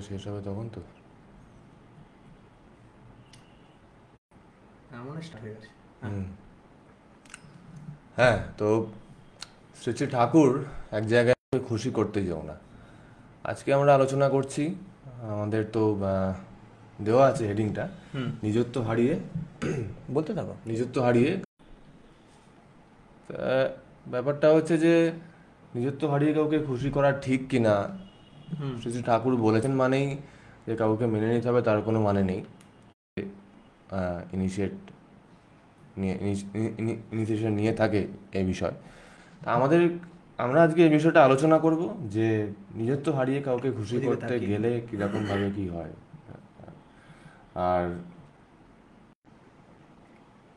শেষ হবে তখন তো। হ্যাঁ, তো শ্রী শ্রী ঠাকুর এক জায়গায় খুশি করতে যাও না। আজকে আমরা আলোচনা করছি, আমাদের তো দেওয়া আছে হেডিংটা, নিজত্ব হারিয়ে বলতে থাকো, নিজত্ব হারিয়ে। ব্যাপারটা হচ্ছে যে নিজত্ব হারিয়ে কাউকে খুশি করা ঠিক কিনা। শ্রী শ্রী ঠাকুর বলেছেন মানেই যে কাউকে মেনে নিতে হবে তার কোনো মানে নেই। ইনিশিয়েশন নিয়ে থাকে এই বিষয়। তা আমরা আজকে এই বিষয়টা আলোচনা করব যে নিজত্ব হারিয়ে কাউকে খুশি করতে গেলে কীরকম ভাবে কি হয়, আর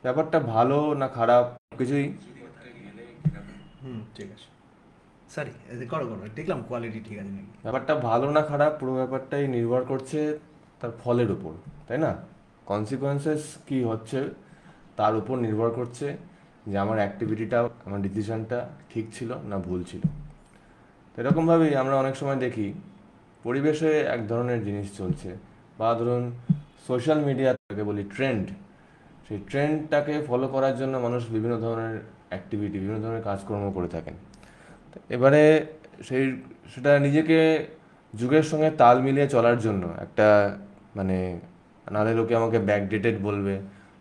ব্যাপারটা ভালো না খারাপ কিছুই। ঠিক আছে, সরি করো দেখলাম কোয়ালিটি ঠিক আছে নাকি। ব্যাপারটা ভালো না খারাপ পুরো ব্যাপারটাই নির্ভর করছে তার ফলের উপর, তাই না? কনসিকোয়েন্সেস কি হচ্ছে তার উপর নির্ভর করছে যে আমার অ্যাক্টিভিটিটা, আমার ডিসিশনটা ঠিক ছিল না ভুল ছিল। এরকমভাবেই আমরা অনেক সময় দেখি পরিবেশে এক ধরনের জিনিস চলছে, বা ধরুন সোশ্যাল মিডিয়াটাকে বলি ট্রেন্ড, সেই ট্রেন্ডটাকে ফলো করার জন্য মানুষ বিভিন্ন ধরনের অ্যাক্টিভিটি, বিভিন্ন ধরনের কাজকর্ম করে থাকেন। এবারে সেটা নিজেকে যুগের সঙ্গে তাল মিলিয়ে চলার জন্য একটা মানে, নাহলে লোকে আমাকে ব্যাকডেটেড বলবে,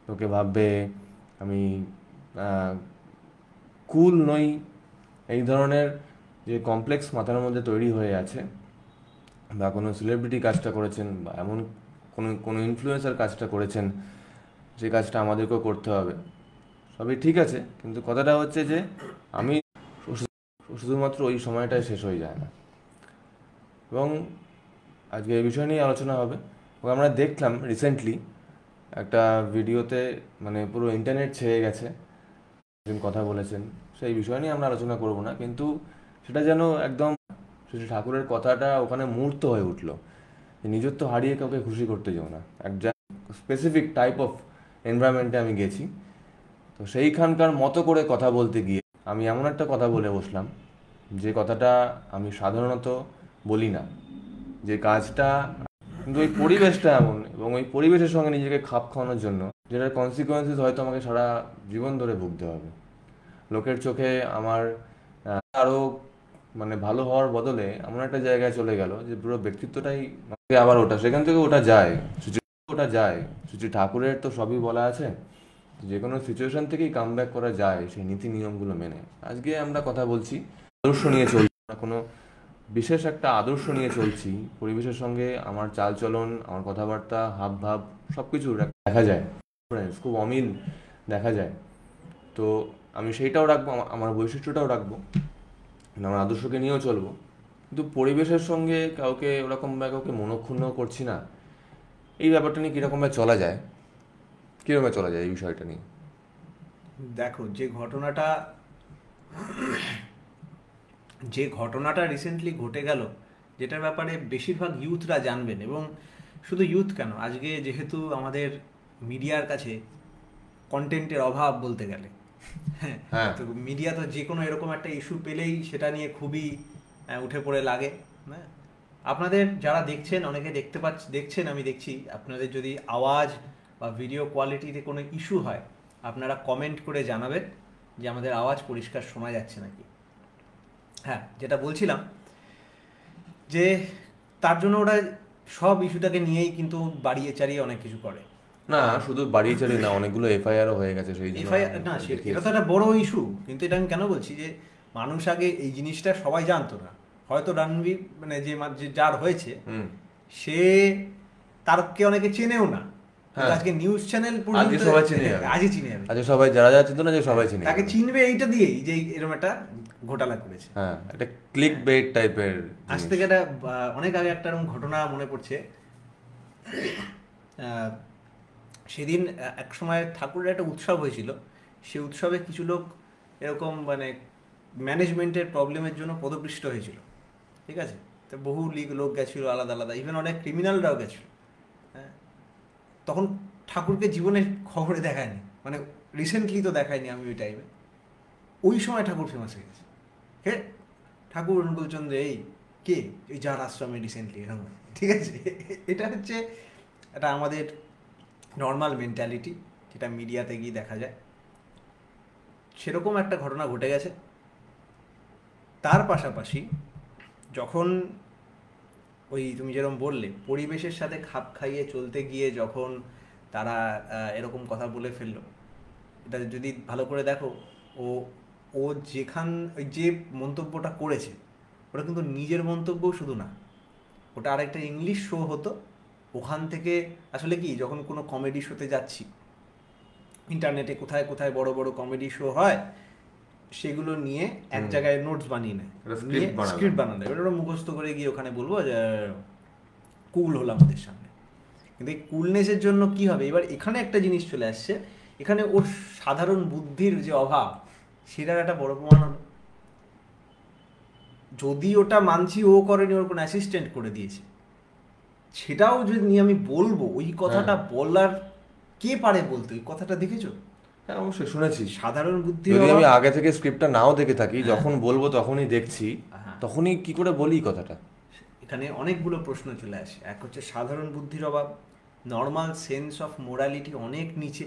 লোকে ভাববে আমি কুল নই, এই ধরনের যে কমপ্লেক্স মাথার মধ্যে তৈরি হয়ে আছে। বা কোনো সেলিব্রিটি কাজটা করেছেন, বা এমন কোনো ইনফ্লুয়েন্সার কাজটা করেছেন, যে কাজটা আমাদেরকেও করতে হবে, সবই ঠিক আছে, কিন্তু কথাটা হচ্ছে যে আমি শুধুমাত্র ওই সময়টায় শেষ হয়ে যায় না। এবং আজকে এই বিষয় নিয়ে আলোচনা হবে। এবং আমরা দেখলাম রিসেন্টলি একটা ভিডিওতে, মানে পুরো ইন্টারনেট ছেয়ে গেছে, একজন কথা বলেছেন, সেই বিষয় নিয়ে আমরা আলোচনা করব না, কিন্তু সেটা যেন একদম শ্রী ঠাকুরের কথাটা ওখানে মূর্ত হয়ে উঠলো যে নিজত্ব হারিয়ে কাউকে খুশি করতে যাও না। এক স্পেসিফিক টাইপ অফ এনভায়রনমেন্টে আমি গেছি, তো সেইখানকার মতো করে কথা বলতে গিয়ে আমি এমন একটা কথা বলে বসলাম যে কথাটা আমি সাধারণত বলি না, যে কাজটা, কিন্তু ওই পরিবেশটা এমন, এবং ওই পরিবেশের সঙ্গে নিজেকে খাপ খাওয়ানোর জন্য যেটার কনসিকোয়েন্সেস হয়তো আমাকে সারা জীবন ধরে ভুগতে হবে। লোকের চোখে আমার আরও মানে ভালো হওয়ার বদলে এমন একটা জায়গায় চলে গেল যে পুরো ব্যক্তিত্বটাই আবার সেখান থেকে ওটা যায়। শ্রী ঠাকুরের তো সবই বলা আছে, যে কোনো সিচুয়েশন থেকেই কাম ব্যাক করা যায় সেই নীতি নিয়মগুলো মেনে। আজকে আমরা কথা বলছি আদর্শ নিয়ে চলছি, কোনো বিশেষ একটা আদর্শ নিয়ে চলছি। পরিবেশের সঙ্গে আমার চালচলন, আমার কথাবার্তা, হাব ভাব সব কিছু দেখা যায়, খুব অমিল দেখা যায়। তো আমি সেইটাও রাখবো, আমার বৈশিষ্ট্যটাও রাখবো, আমার আদর্শকে নিয়েও চলবো, কিন্তু পরিবেশের সঙ্গে কাউকে ওরকমভাবে কাউকে মনক্ষুণ্ণ করছি না। এই ব্যাপারটা নিয়ে কীরকমভাবে চলা যায়, এই বিষয়টা নিয়ে? দেখো, যে ঘটনাটা রিসেন্টলি ঘটে গেল, যেটার ব্যাপারে বেশিরভাগ ইউথরা জানবেন, এবং শুধু ইউথ কেন, আজকে যেহেতু আমাদের মিডিয়ার কাছে কন্টেন্টের অভাব বলতে গেলে, হ্যাঁ, তো মিডিয়া তো যে কোনো এরকম একটা ইস্যু পেলেই সেটা নিয়ে খুবই উঠে পড়ে লাগে। হ্যাঁ, আপনাদের যারা দেখছেন, অনেকে দেখছেন, আমি দেখছি, আপনাদের যদি আওয়াজ বা ভিডিও কোয়ালিটিতে কোনো ইস্যু হয়, আপনারা কমেন্ট করে জানাবেন যে আমাদের আওয়াজ পরিষ্কার শোনা যাচ্ছে নাকি। হ্যাঁ, যেটা বলছিলাম, যে তার জন্য ওরা সব ইস্যুটাকে নিয়েই কিন্তু বাড়িয়ে চাড়িয়ে অনেক কিছু করে। না, শুধু বাড়িয়ে চাড়িয়ে না, অনেকগুলো এফআইআরও হয়ে গেছে সেই জন্য। এফআইআর না, এটা তো একটা বড় ইস্যু, কিন্তু এটা আমি কেন বলছি যে মানুষ আগে এই জিনিসটা সবাই জানতো না। হয়তো রণবীর মানে যে যার হয়েছে সে, তারকে অনেকে চেনেও না, আজকে নিউজ চ্যানেল আজকে সবাই চিনে যাবে, আজকে সবাই যারা চিনতো না, যে সবাই চিনে তাকে চিনবে এইটা দিয়েই যে এরকম একটা ঘোটালা করেছে। হ্যাঁ, একটা ক্লিক বেট টাইপের। আজ থেকে একটা অনেক আগে একটা এরকম ঘটনা মনে পড়ছে। সেদিন এক সময় ঠাকুরের একটা উৎসব হয়েছিল, সেই উৎসবে কিছু লোক এরকম মানে ম্যানেজমেন্টের প্রবলেমের জন্য পদপিষ্ট হয়েছিল, ঠিক আছে? তো বহু লোক গেছিলো আলাদা আলাদা, ইভেন অনেক ক্রিমিনালরাও গেছিলো। হ্যাঁ, তখন ঠাকুরকে জীবনের খবরে দেখায়নি, মানে রিসেন্টলি তো দেখায়নি আমি ওই টাইমে। ওই সময় ঠাকুর ফেমাস হয়ে গেছে। হে ঠাকুর অনুকূলচন্দ্র, এই কে, এই যার আশ্রমে রিসেন্টলি এরকম ঠিক আছে, এটা হচ্ছে এটা আমাদের নর্মাল মেন্টালিটি, যেটা মিডিয়াতে গিয়ে দেখা যায়। সেরকম একটা ঘটনা ঘটে গেছে। তার পাশাপাশি যখন ওই তুমি যেরকম বললে পরিবেশের সাথে খাপ খাইয়ে চলতে গিয়ে যখন তারা এরকম কথা বলে ফেললো, এটা যদি ভালো করে দেখো, ও ও ওই যে মন্তব্যটা করেছে ওটা কিন্তু নিজের মন্তব্যও শুধু না, ওটা আরেকটা ইংলিশ শো হতো। ওখান থেকে আসলে কি, যখন কোনো কমেডি শোতে যাচ্ছি, ইন্টারনেটে কোথায় কোথায় বড় বড় কমেডি শো হয়, সেগুলো নিয়ে এক জায়গায় নোটস বানিয়ে নেয়, নিয়ে স্ক্রিপ্ট বানানো নেয়, ওটা মুখস্থ করে গিয়ে ওখানে বলবো যে কুল হলাম ওদের সামনে। কিন্তু এই কুলনেসের জন্য কি হবে, এবার এখানে একটা জিনিস চলে আসছে, এখানে ওর সাধারণ বুদ্ধির যে অভাব সেটার একটা বড় প্রমাণ হলো। যদি ওটা মানছি ও করেনি, ওর কোনো অ্যাসিস্ট্যান্ট করে দিয়েছে, সেটাও যদি নিয়ে আমি বলবো, ওই কথাটা বলার কে পারে বলতে, ওই কথাটা দেখেছো? হ্যাঁ অবশ্যই শুনেছি। সাধারণ বুদ্ধি, যদি আমি আগে থেকে স্ক্রিপ্টটা নাও দেখে থাকি, যখন বলবো তখনই দেখছি, তখনই কি করে বলি কথাটা। এখানে অনেকগুলো প্রশ্ন চলে আসে। এক হচ্ছে সাধারণ বুদ্ধির অভাব, নর্মাল সেন্স অফ মোরালিটি অনেক নিচে,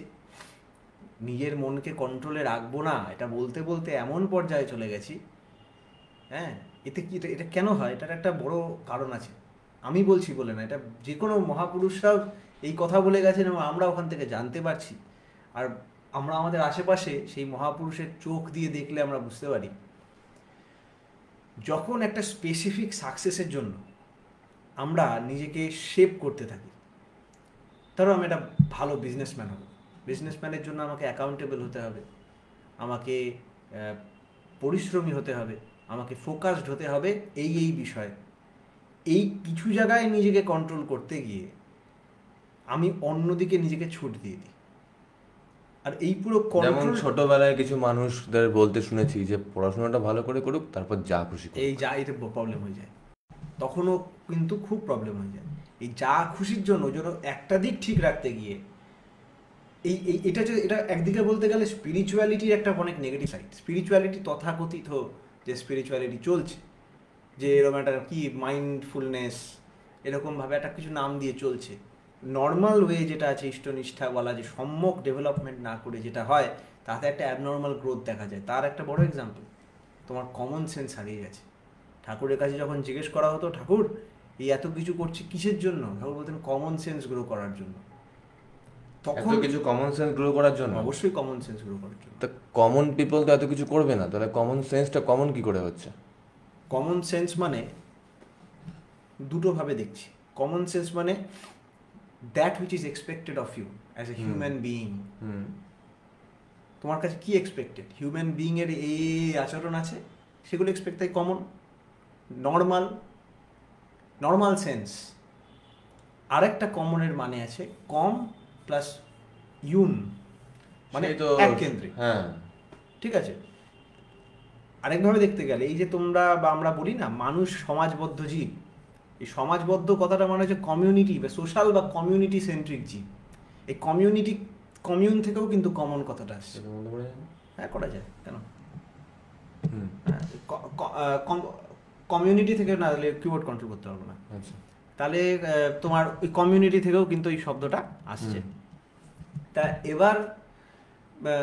নিজের মনকে কন্ট্রোলে রাখবো না এটা বলতে বলতে এমন পর্যায়ে চলে গেছি। হ্যাঁ, এতে কি এটা কেন হয়, এটার একটা বড় কারণ আছে। আমি বলছি বলে না, এটা যে কোনো মহাপুরুষরাও এই কথা বলে গেছেন এবং আমরা ওখান থেকে জানতে পারছি। আর আমরা আমাদের আশেপাশে সেই মহাপুরুষের চোখ দিয়ে দেখলে আমরা বুঝতে পারি, যখন একটা স্পেসিফিক সাকসেসের জন্য আমরা নিজেকে শেপ করতে থাকি, ধরো আমি একটা ভালো বিজনেসম্যান হব, বিজনেসম্যানের জন্য আমাকে অ্যাকাউন্টেবল হতে হবে, আমাকে পরিশ্রমী হতে হবে, আমাকে ফোকাসড হতে হবে এই বিষয়ে। এই কিছু জায়গায় নিজেকে কন্ট্রোল করতে গিয়ে আমি অন্যদিকে নিজেকে ছুট দিয়ে দিই। আর এই পুরো যেমন ছোটবেলায় কিছু মানুষদের বলতে শুনেছি যে পড়াশোনাটা ভালো করে করুক, তারপর যা খুশি করুক। এতে প্রবলেম হয়ে যায়, তখনও কিন্তু খুব প্রবলেম হয়ে যায়। এই যা খুশির জন্য একটা দিক ঠিক রাখতে গিয়ে এটা একদিকে বলতে গেলে স্পিরিচুয়ালিটির একটা অনেক নেগেটিভ সাইড। স্পিরিচুয়ালিটি তথাকথিত যে স্পিরিচুয়ালিটি চলছে, যে এরকম একটা কি মাইন্ডফুলনেস, এরকমভাবে একটা কিছু নাম দিয়ে চলছে। নর্মাল ওয়ে যেটা আছে ইষ্টনিষ্ঠা বলা, যে সম্যক ডেভেলপমেন্ট না করে যেটা হয়, তাতে একটা অ্যাবনর্মাল গ্রোথ দেখা যায়। তার একটা বড় এক্সাম্পল, তোমার কমন সেন্স হারিয়ে গেছে। ঠাকুরের কাছে যখন জিজ্ঞেস করা হতো, ঠাকুর এই এত কিছু করছি কিসের জন্য, ঠাকুর বলতেন কমন সেন্স গ্রো করার জন্য। তখন কিছু কমন সেন্স গ্রো করার জন্য, অবশ্যই কমন সেন্স গ্রো করার জন্য। তো কমন পিপল তো এত কিছু করবে না, তাহলে কমন সেন্সটা কমন কি করে হচ্ছে? কমন সেন্স মানে দুটোভাবে দেখছি। কমন সেন্স মানে that which is expected of you as a human being. তোমার কাছে কি এক্সপেক্টেড, হিউম্যান বিইং এর এই আচরণ আছে, সেগুলো এক্সপেক্ট, তাই কমন। Normal sense. আরেকটা কমনের মানে আছে কম প্লাস ইউন, মানে এক কেন্দ্রিক। হ্যাঁ ঠিক আছে। আরেকভাবে দেখতে গেলে এই যে তোমরা বা আমরা বলি না মানুষ সমাজবদ্ধ জীব, এই সমাজবদ্ধ কথাটা মানে হচ্ছে কমিউনিটি বা সোশ্যাল বা কমিউনিটি সেন্ট্রিক জীব। এই কমিউন থেকেও কিন্তু কমন কথাটা আসছে। হ্যাঁ করা যায়, কেন? কমিউনিটি থেকে না হলে কিবোর্ড কন্ট্রোল করতে পারবো না, তাহলে তোমার ওই কমিউনিটি থেকেও কিন্তু এই শব্দটা আসছে। তা এবার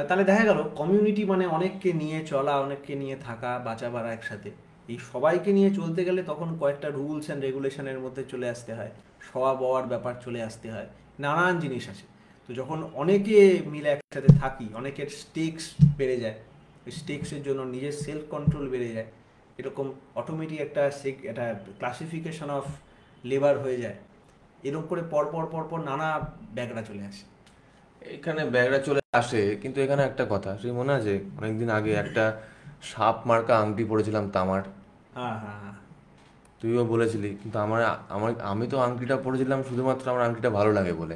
তাহলে দেখা গেল কমিউনিটি মানে অনেককে নিয়ে চলা, অনেককে নিয়ে থাকা, বাঁচা বাড়া একসাথে। এই সবাইকে নিয়ে চলতে গেলে তখন কয়েকটা রুলস অ্যান্ড রেগুলেশনের মধ্যে চলে আসতে হয়, সওয়া বওয়ার ব্যাপার চলে আসতে হয়, নানান জিনিস আছে। তো যখন অনেকে মিলে একসাথে থাকি, অনেকের স্টেকস বেড়ে যায়, ওই স্টেকসের জন্য নিজের সেলফ কন্ট্রোল বেড়ে যায়, এরকম অটোমেটিক একটা ক্লাসিফিকেশন অফ লেবার হয়ে যায়। এরকম করে পরপর নানা ব্যাগরা চলে আসে। এখানে ব্যাগরা চলে আসে, কিন্তু এখানে একটা কথা, সেই মনে আছে অনেকদিন আগে একটা সাপ মার্কা আংটি পরেছিলাম তামার। হ্যাঁ, তুইও বলেছিলি, কিন্তু আমি তো আংটিটা পরেছিলাম শুধুমাত্র আমার আংটিটা ভালো লাগে বলে।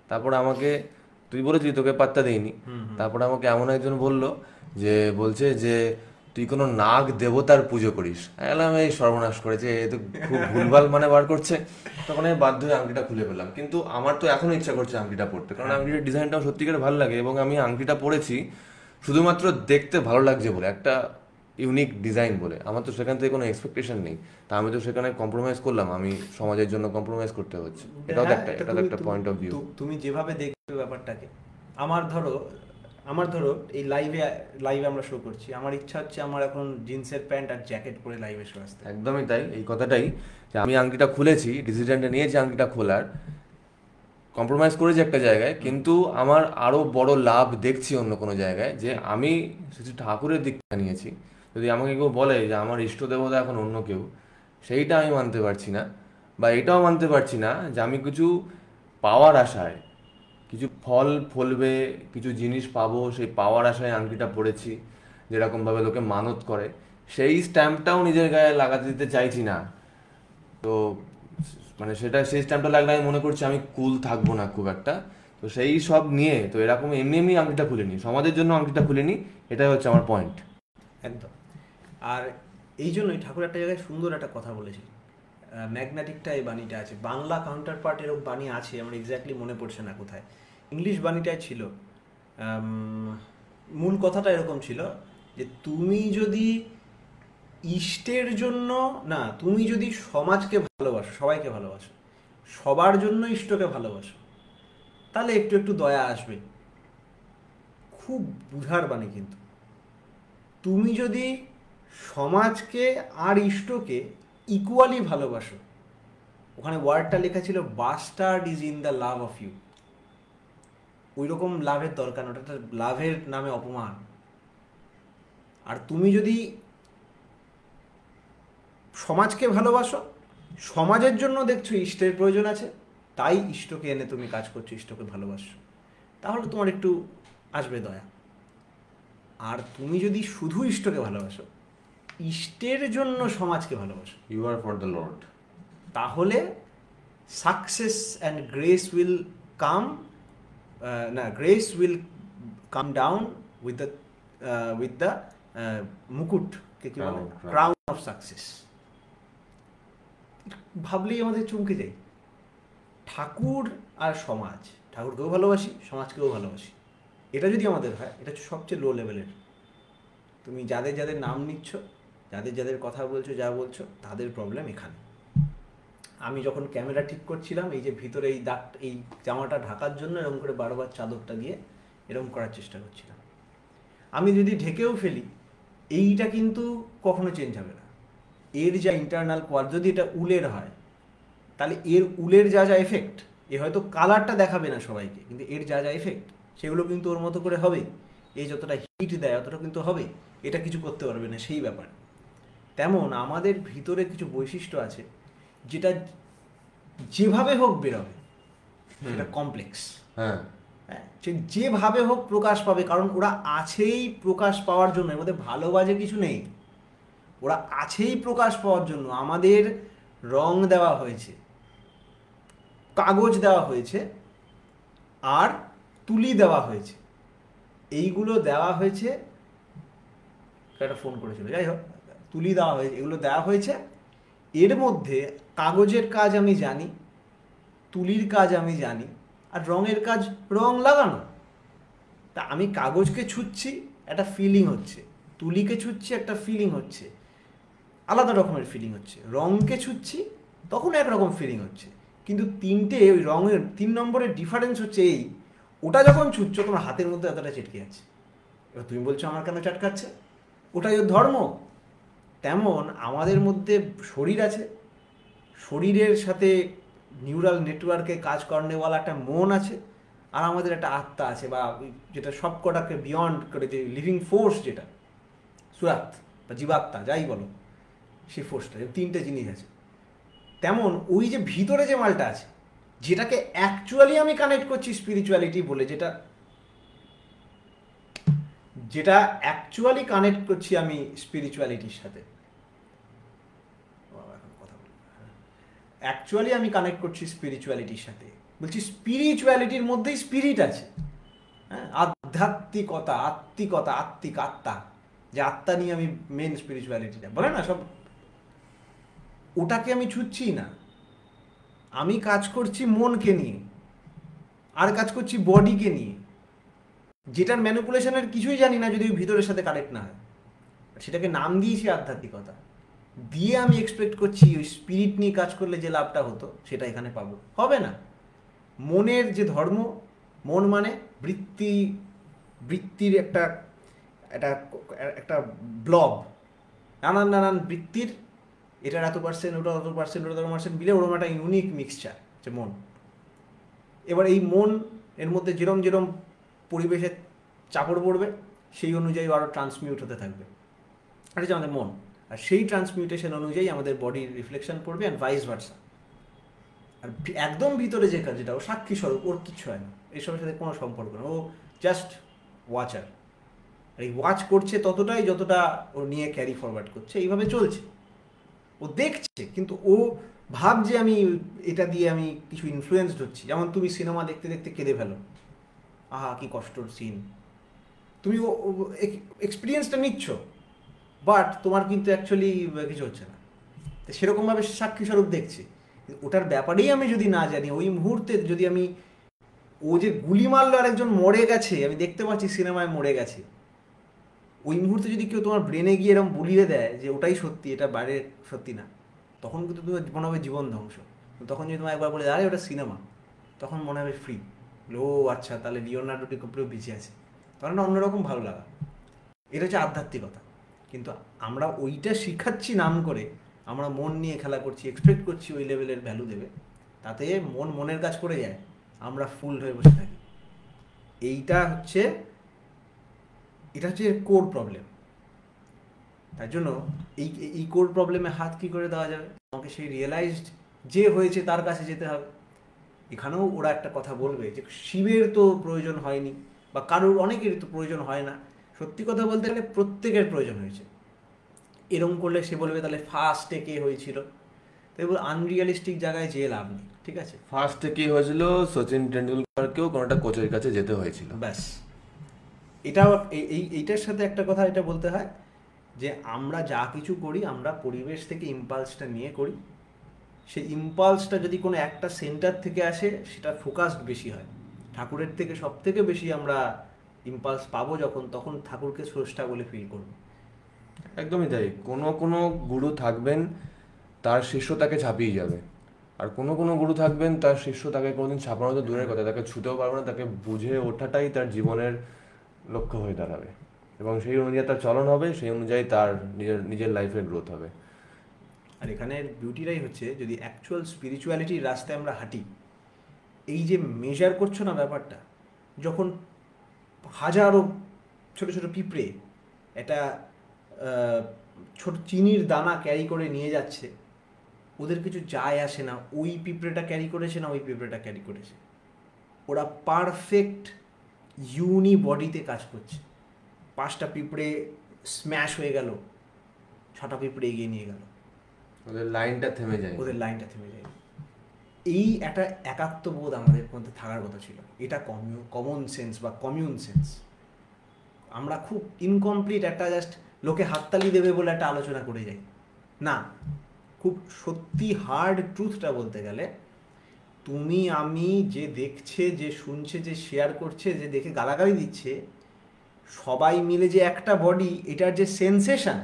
তারপর আমাকে তুই বলেছিলি তোকে পাত্তা দেইনি, তারপর আমাকে এমন একজন বলছে যে তুই কোনো নাগ দেবতার পুজো করিস। এলাম এই সর্বনাশ করেছে, এ তো খুব ভুলভাল মানে বার করছে। তখন আমি বাধ্য হয়ে আংটিটা খুলে ফেললাম। কিন্তু আমার তো এখনো ইচ্ছা করছে আংটিটা পরতে, কারণ আংটিটার ডিজাইনটাও সত্যিকার ভালো লাগে এবং আমি আংটিটা পরেছি শুধুমাত্র দেখতে ভালো লাগছে বলে। একটা ইউনিক ডিজাইন বলে, আমার তো সেখান থেকে কোনো এক্সপেকটেশন নেই, তা আমি তো সেখানে কম্প্রোমাইজ করলাম, আমি সমাজের জন্য কম্প্রোমাইজ করতে হচ্ছে, এটাও তো হ্যাঁ, একটা, এটা এটা তো তুমি একটা তুমি পয়েন্ট অফ ভিউ। তুমি যেভাবে দেখবে ব্যাপারটাকে, আমার ধরো আমার ধরো এই লাইভে লাইভে আমরা শো করছি, আমার ইচ্ছা হচ্ছে আমার এখন জিন্সের প্যান্ট আর জ্যাকেট পরে লাইভে শো আসতে। একদমই তাই, এই কথাটাই, যে আমি আংটিটা খুলেছি, ডিসিশনটা নিয়েছি আংটিটা খোলার, কম্প্রোমাইজ করেছি একটা জায়গায়, কিন্তু আমার আরও বড় লাভ দেখছি অন্য কোনো জায়গায়, যে আমি কিছু ঠাকুরের দিকটা নিয়েছি। যদি আমাকে কেউ বলে যে আমার ইষ্ট দেবতা এখন অন্য কেউ, সেইটা আমি মানতে পারছি না, বা এটাও মানতে পারছি না যে আমি কিছু পাওয়ার আশায়, কিছু ফল ফলবে, কিছু জিনিস পাবো, সেই পাওয়ার আশায় আংটিটা পড়েছি, যেরকমভাবে লোকে মানত করে, সেই স্ট্যাম্পটাও নিজের গায়ে লাগাতে দিতে চাইছি না। তো মানে সেটা, সেই স্ট্যাম্পটা লাগলে আমি মনে করছি আমি কুল থাকবো না খুব একটা। তো সেই সব নিয়ে তো এরকম এমনি এমনি আংটিটা খুলিনি, সমাজের জন্য আংটিটা খুলিনি, এটাই হচ্ছে আমার পয়েন্ট। একদম। আর এই জন্যই ঠাকুর একটা জায়গায় সুন্দর একটা কথা বলেছে, ম্যাগনেটিকটা এই বাণীটা আছে, বাংলা কাউন্টার পার্ট এরকম বাণী আছে, আমার এক্স্যাক্টলি মনে পড়ছে না কোথায়, ইংলিশ বাণীটাই ছিল। মূল কথাটা এরকম ছিল যে তুমি যদি ইষ্টের জন্য না, তুমি যদি সমাজকে ভালোবাসো, সবাইকে ভালোবাসো, সবার জন্য ইষ্টকে ভালোবাসো, তাহলে একটু একটু দয়া আসবে। খুব বুঝার বাণী কিন্তু। তুমি যদি সমাজকে আর ইষ্টকে ইকুয়ালি ভালোবাসো, ওখানে ওয়ার্ডটা লেখা ছিল bastard is in the love of you, ওই রকম লাভের দরকার না, ওটা লাভের নামে অপমান। আর তুমি যদি সমাজকে ভালোবাসো, সমাজের জন্য দেখছো ইষ্টের প্রয়োজন আছে, তাই ইষ্টকে এনে তুমি কাজ করছো, ইষ্টকে ভালোবাসো, তাহলে তোমার একটু আসবে দয়া। আর তুমি যদি শুধু ইষ্টকে ভালোবাসো, ইষ্টের জন্য সমাজকে ভালোবাসো, you are for the lord, তাহলে success and grace will come, grace will come down with the মুকুট, কে কি বলে, ক্রাউন অফ সাকসেস। ভাবলেই আমাদের চমকে যাই। ঠাকুর আর সমাজ, ঠাকুরকেও ভালোবাসি, সমাজকেও ভালোবাসি, এটা যদি আমাদের হয়, এটা হচ্ছে সবচেয়ে লো লেভেলের। তুমি যাদের যাদের নাম নিচ্ছ, যাদের যাদের কথা বলছো, যা বলছো, তাদের প্রবলেম এখানে। আমি যখন ক্যামেরা ঠিক করছিলাম, এই যে ভিতরে এই দাগ, এই জামাটা ঢাকার জন্য এরকম করে বারবার চাদরটা দিয়ে এরকম করার চেষ্টা করছিলাম। আমি যদি ঢেকেও ফেলি, এইটা কিন্তু কখনো চেঞ্জ হবে না। এর যা ইন্টারনাল কোয়াল, যদি এটা উলের হয়, তাহলে এর উলের যা যা এফেক্ট, এ হয়তো কালারটা দেখাবে না সবাইকে, কিন্তু এর যা যা এফেক্ট সেগুলো কিন্তু ওর মতো করে হবে। এই যতটা হিট দেয় অতটা কিন্তু হবে, এটা কিছু করতে পারবে না সেই ব্যাপার। তেমন আমাদের ভিতরে কিছু বৈশিষ্ট্য আছে যেটা যেভাবে হোক বেরোবে, সেটা কমপ্লেক্স। হ্যাঁ, সে যেভাবে হোক প্রকাশ পাবে, কারণ ওরা আছেই প্রকাশ পাওয়ার জন্য, এর মধ্যে ভালো বাজে কিছু নেই, ওরা আছেই প্রকাশ পাওয়ার জন্য। আমাদের রং দেওয়া হয়েছে, কাগজ দেওয়া হয়েছে, আর তুলি দেওয়া হয়েছে, এইগুলো দেওয়া হয়েছে। একটা ফোন করেছিল, যাই হোক, তুলি দেওয়া হয়েছে, এগুলো দেওয়া হয়েছে। এর মধ্যে কাগজের কাজ আমি জানি, তুলির কাজ আমি জানি, আর রঙের কাজ রং লাগানো। তা আমি কাগজকে ছুঁচ্ছি, একটা ফিলিং হচ্ছে, তুলিকে ছুঁচ্ছি, একটা ফিলিং হচ্ছে, আলাদা রকমের ফিলিং হচ্ছে, রঙকে ছুঁচ্ছি, তখন একরকম ফিলিং হচ্ছে। কিন্তু তিনটে ওই রঙের 3 নম্বরের ডিফারেন্স হচ্ছে এই, ওটা যখন ছুঁচ্ছ তোমার হাতের মধ্যে এতটা চেটকে আছে, এবার তুমি বলছো আমার কেন চটকাচ্ছে, ওটাই ওর ধর্ম। তেমন আমাদের মধ্যে শরীর আছে, শরীরের সাথে নিউরাল নেটওয়ার্কে কাজ করানোওয়ালা একটা মন আছে, আর আমাদের একটা আত্মা আছে, বা যেটা সবকটাকে বিয়ন্ড করে, যে লিভিং ফোর্স, যেটা সুরাত বা জীবাত্মা যাই বলো, সেই ফোর্সটা, তিনটে জিনিস আছে। তেমন ওই যে ভিতরে যে মালটা আছে, যেটাকে অ্যাকচুয়ালি আমি কানেক্ট করছি স্পিরিচুয়ালিটি বলে, যেটা অ্যাকচুয়ালি কানেক্ট করছি আমি স্পিরিচুয়ালিটির সাথে, অ্যাকচুয়ালি আমি কানেক্ট করছি স্পিরিচুয়ালিটির সাথে, বলছি স্পিরিচুয়ালিটির মধ্যেই স্পিরিট আছে। হ্যাঁ, আধ্যাত্মিকতা, আত্মিকতা, আত্মিক, আত্মা, যে আত্মা নিয়ে আমি মেন স্পিরিচুয়ালিটিটা বলে না সব, ওটাকে আমি ছুঁচ্ছি না। আমি কাজ করছি মনকে নিয়ে, আর কাজ করছি বডিকে নিয়ে, যেটার ম্যানিপুলেশনের কিছুই জানি না যদি ভিতরের সাথে কানেক্ট না হয়। সেটাকে নাম দিয়েছি আধ্যাত্মিকতা, দিয়ে আমি এক্সপেক্ট করছি ওই স্পিরিট নিয়ে কাজ করলে যে লাভটা হতো সেটা এখানে পাবো, হবে না। মনের যে ধর্ম, মন মানে বৃত্তির একটা একটা একটা ব্লব, নানান নানান বৃত্তির, এটার এত পার্সেন্ট, ওটা অত পার্সেন্ট, ওটা অত পার্সেন্ট মিলে ওরকম একটা ইউনিক মিক্সচার যে মন। এবার এই মন এর মধ্যে যেরম যেরম পরিবেশের চাপড় পড়বে সেই অনুযায়ী আরও ট্রান্সমিউট হতে থাকবে, এটা হচ্ছে আমাদের মন। আর সেই ট্রান্সমিউটেশন অনুযায়ী আমাদের বডির রিফ্লেকশন পড়বে, অ্যান্ড ভাইস ভার্সা। আর একদম ভিতরে যে কাজ, যেটা ও সাক্ষী স্বরূপ, ওর কিচ্ছু হয় না, এসবের সাথে কোনো সম্পর্ক না, ও জাস্ট ওয়াচার। আর এই ওয়াচ করছে ততটাই যতটা ও নিয়ে ক্যারি ফরওয়ার্ড করছে, এইভাবে চলছে। ও দেখছে, কিন্তু ও ভাবছে আমি এটা দিয়ে আমি কিছু ইনফ্লুয়েন্সড হচ্ছি। যেমন তুমি সিনেমা দেখতে দেখতে কেঁদে ফেলো, আহা কি কষ্টর সিন, তুমি ও এক্সপিরিয়েন্সটা নিচ্ছ, বাট তোমার কিন্তু অ্যাকচুয়ালি কিছু হচ্ছে না। তো সেরকমভাবে সাক্ষী স্বরূপ দেখছি। ওটার ব্যাপারেই আমি যদি না জানি, ওই মুহূর্তে যদি আমি, ও যে গুলি মারলো আরেকজন মরে গেছে, আমি দেখতে পাচ্ছি সিনেমায় মরে গেছে, ওই মুহূর্তে যদি কেউ তোমার ব্রেনে গিয়ে এরকম বুলিয়ে দেয় যে ওটাই সত্যি, এটা বাইরে সত্যি না, তখন কিন্তু তোমার মনে হবে জীবন ধ্বংস। তখন যদি তোমার একবার বলে আরে ওটা সিনেমা, তখন মনে হবে ফ্রি, ও আচ্ছা তাহলে লিওনার্ডো ডিক্যাপ্রিও বেঁচে আছে, তখন অন্যরকম ভালো লাগা। এটা হচ্ছে আধ্যাত্মিকতা। কিন্তু আমরা ওইটা শিখাচ্ছি নাম করে, আমরা মন নিয়ে খেলা করছি, এক্সপেক্ট করছি ওই লেভেলের ভ্যালু দেবে, তাতে মনের কাজ করে যায়, আমরা ফুল হয়ে বসে থাকি। এটা হচ্ছে কোর প্রবলেম। তার জন্য এই কোর প্রবলেমে হাত কি করে দেওয়া যাবে, আমাকে সেই রিয়েলাইজড যে হয়েছে তার কাছে যেতে হবে। এখানেও ওরা একটা কথা বলবে যে শিবের তো প্রয়োজন হয়নি, বা কারোর অনেকেরই তো প্রয়োজন হয় না। সত্যি কথা বলতে গেলে প্রত্যেকের প্রয়োজন হয়েছে। এরম করলে সে বলবে তাহলে ফার্স্টে কে হয়েছিল, তাই বলে আনরিয়ালিস্টিক জায়গায় যেয়ে লাভ নেই, ঠিক আছে। ফার্স্টে কি হয়েছিল, সচিন টেন্ডুলকারকেও কোনো একটা কোচের কাছে যেতে হয়েছিল, ব্যাস। এটাও এইটার সাথে একটা কথা এটা বলতে হয় যে আমরা যা কিছু করি আমরা পরিবেশ থেকে ইম্পালসটা নিয়ে করি। সেই ইম্পালসটা যদি কোনো একটা সেন্টার থেকে আসে সেটা ফোকাসড বেশি হয়। ঠাকুরের থেকে সব থেকে বেশি আমরা ইম্পালস পাবো যখন, তখন ঠাকুরকে স্রষ্টা বলে ফিল করবো। একদমই তাই। কোনো কোনো গুরু থাকবেন তার শিষ্য তাকে ছাপিয়ে যাবে, আর কোনো কোনো গুরু থাকবেন তার শিষ্য তাকে কোনোদিন ছাপানো তো দূরের কথা, তাকে ছুতেও পারবে না, তাকে বুঝে ওঠাটাই তার জীবনের লক্ষ্য হয়ে দাঁড়াবে, এবং সেই অনুযায়ী তার চলন হবে, সেই অনুযায়ী তার নিজের লাইফের গ্রোথ হবে। আর এখানের বিউটিটাই হচ্ছে যদি অ্যাকচুয়াল স্পিরিচুয়ালিটির রাস্তায় আমরা হাঁটি, এই যে মেজার করছো না ব্যাপারটা, যখন হাজারো ছোট ছোট পিঁপড়ে একটা ছোট চিনির দানা ক্যারি করে নিয়ে যাচ্ছে, ওদের কিছু যায় আসে না ওই পিঁপড়েটা ক্যারি করেছে না ওই পিঁপড়েটা ক্যারি করেছে, ওরা পারফেক্ট ইউনি বডিতে কাজ করছে। 5টা পিঁপড়ে স্ম্যাশ হয়ে গেল, 6টা পিঁপড়ে এগিয়ে নিয়ে গেল, ওদের লাইনটা থেমে যায়। এই একটা একাত্মবোধ আমাদের মধ্যে থাকার কথা ছিল। এটা কমন সেন্স বা কমিউন সেন্স। আমরা খুব ইনকমপ্লিট একটা জাস্ট লোকে হাততালি দেবে বলে একটা আলোচনা করে যাই না। খুব সত্যি হার্ড ট্রুথটা বলতে গেলে, তুমি আমি যে দেখছে, যে শুনছে, যে শেয়ার করছে, যে দেখে গালাগালি দিচ্ছে, সবাই মিলে যে একটা বডি, এটার যে সেন্সেশন,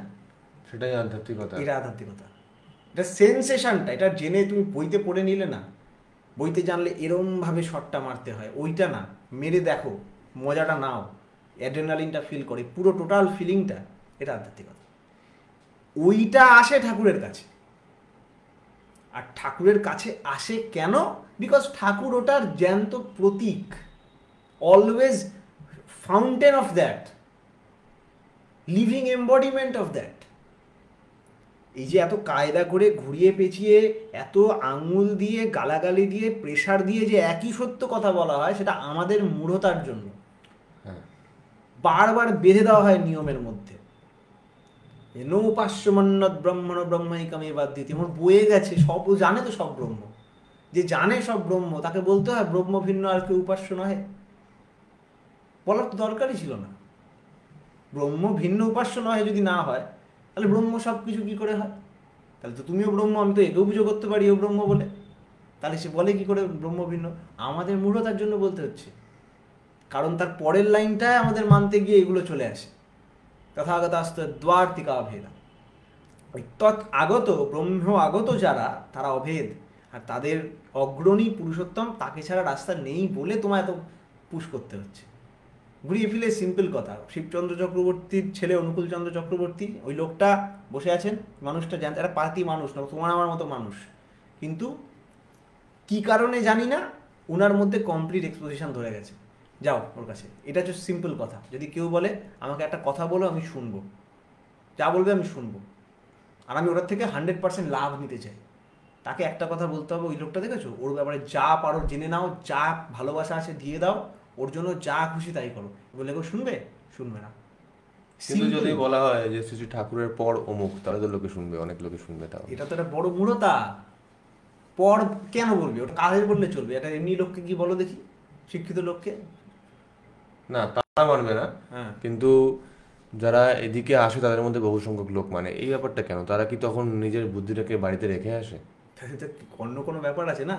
সেটাই আধ্যাত্মিকতা। এটা আধ্যাত্মিকতা। এটা সেন্সেশনটা, এটা জেনে তুমি বইতে পড়ে নিলে না, বইতে জানলে এরমভাবে শটটা মারতে হয়, ওইটা না, মেরে দেখো, মজাটা নাও, অ্যাড্রেনালিনটা ফিল করে, পুরো টোটাল ফিলিংটা, এটা আধ্যাত্মিকতা। ওইটা আসে ঠাকুরের কাছে। আর ঠাকুরের কাছে আসে কেন? বিকজ ঠাকুর ওটার জ্যান্ত প্রতীক, always fountain of that, living embodiment of that. এই যে এত কায়দা করে ঘুরিয়ে পেঁচিয়ে, এত আঙুল দিয়ে, গালাগালি দিয়ে, প্রেশার দিয়ে যে একই সত্য কথা বলা হয়, সেটা আমাদের মূঢ়তার জন্য বারবার বেঁধে দেওয়া হয় নিয়মের মধ্যে। নৌপাস্যমন্নত ব্রহ্মণ ব্রহ্মাইকামে বাদ্যিতি, আমার বয়ে গেছে, সব জানে তো সব ব্রহ্ম, যে জানে সব ব্রহ্ম তাকে বলতে হয় ব্রহ্ম ভিন্ন আর কেউ উপাস্য নহে, বলার তো দরকারই ছিল না। ব্রহ্ম ভিন্ন উপাস্য নহে যদি না হয়, তাহলে ব্রহ্ম সব কিছু কী করে হয়? তাহলে তো তুমিও ব্রহ্ম, আমি তো একেও পুজো করতে পারি ও ব্রহ্ম বলে, তাহলে সে বলে কি করে ব্রহ্ম ভিন্ন? আমাদের মূঢ়তার জন্য বলতে হচ্ছে, কারণ তার পরের লাইনটায় আমাদের মানতে গিয়ে এগুলো চলে আসে। তথাগতাস্ত দ্বার্তিকা অভেদা। ওই আগত ব্রহ্ম আগত যারা, তারা অভেদ, আর তাদের অগ্রণী পুরুষোত্তম, তাকে ছাড়া রাস্তা নেই বলে তোমায় এত পুশ করতে হচ্ছে। ঘুরিয়ে ফিরে সিম্পল কথা, শিবচন্দ্র চক্রবর্তীর ছেলে অনুকূল চন্দ্র চক্রবর্তী, ওই লোকটা বসে আছেন, মানুষটা জানতে, একটা পাতি মানুষ না, তোমার আমার মতো মানুষ, কিন্তু কি কারণে জানি না ওনার মধ্যে কমপ্লিট এক্সপোজিশন ধরে গেছে। যাও ওর কাছে, এটা হচ্ছে সিম্পল কথা। যদি কেউ বলে আমাকে একটা কথা বলো, আমি শুনবো, যা বলবে আমি শুনবো, আর আমি ওটার থেকে 100% লাভ নিতে চাই, তাকে একটা কথা বলতে হবে, ওই লোকটা দেখেছো, ওর ব্যাপারে যা পারো জেনে নাও, যা ভালোবাসা আছে দিয়ে দাও, ওর জন্য যা খুশি তাই করো। বলে কেউ শুনবে? শুনবে না। কিন্তু যদি বলা হয় যে শ্রী শ্রী ঠাকুরের পর অমুক, তাহলে তো লোকে শুনবে, অনেক লোকে শুনবে। তাও এটা তো একটা বড় মূঢ়তা। পর কেন বলবি? ওটা কাদের বললে চলবে? এটা এমনি লোককে কি বলো দেখি, শিক্ষিত লোককে? না, তারা মানবে না। হ্যাঁ, কিন্তু যারা এদিকে আসে তাদের মধ্যে বহু সংখ্যক লোক মানে, এই ব্যাপারটা কেন? তারা কি তখন নিজের বুদ্ধিটাকে বাড়িতে রেখে আসে? তাহলে তো অন্য কোনো ব্যাপার আছে না।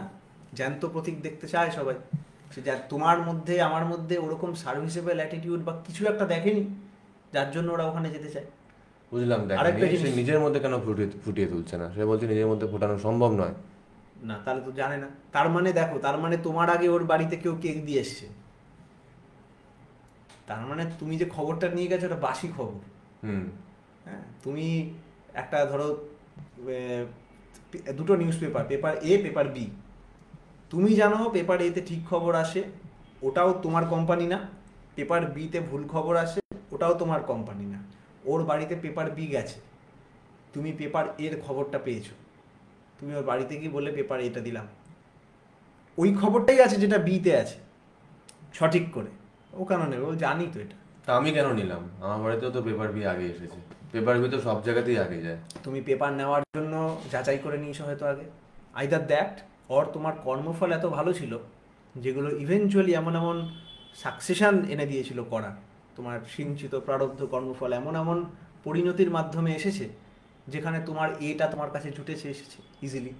জ্যান্ত প্রতীক দেখতে চায় সবাই। সে যা তোমার মধ্যে আমার মধ্যে ওরকম সার্ভিসেবল অ্যাটিটিউড বা কিছু একটা দেখেনি, যার জন্য ওরা ওখানে যেতে চায়। বুঝলাম, আরেকটা দেখেনি, সে জিনিস, নিজের মধ্যে কেন ফুটিয়ে তুলছে না? সে বলছে নিজের মধ্যে ফোটানো সম্ভব নয়। না তাহলে তো জানে না। তার মানে দেখো, তার মানে তোমার আগে ওর বাড়িতে কেউ কেক দিয়ে এসছে, তার মানে তুমি যে খবরটা নিয়ে গেছো ওটা বাসি খবর। হুম। হ্যাঁ, তুমি একটা ধরো দুটো news paper, paper a paper B, তুমি জানো পেপার এতে ঠিক খবর আসে, ওটাও তোমার কোম্পানি না, পেপার বিতে ভুল খবর আসে, ওটাও তোমার কোম্পানি না। ওর বাড়িতে পেপার বি গেছে, তুমি পেপার এর খবরটা পেয়েছো, তুমি ওর বাড়িতে গিয়ে বললে পেপার এটা দিলাম, ওই খবরটাই আছে যেটা বিতে আছে, সঠিক করে। ও কেন নেবে? ও জানি তো এটা। তা আমি কেন নিলাম? আমার বাড়িতেও তো পেপার বি আগে এসেছে, পেপার বি তো সব জায়গাতেই আগে যায়। তুমি পেপার নেওয়ার জন্য যাচাই করে নিয়েছো হয়তো আগে, আইদার দ্যাট, অর তোমার কর্মফল এত ভালো ছিল যেগুলো ইভেনচুয়ালি এমন এমন সাকসেশন এনে দিয়েছিল করার, তোমার সিঞ্চিত প্রারব্ধ কর্মফল এমন এমন পরিণতির মাধ্যমে এসেছে যেখানে তোমার এটা তোমার কাছে জুটেছে, এসেছে ইজিলি।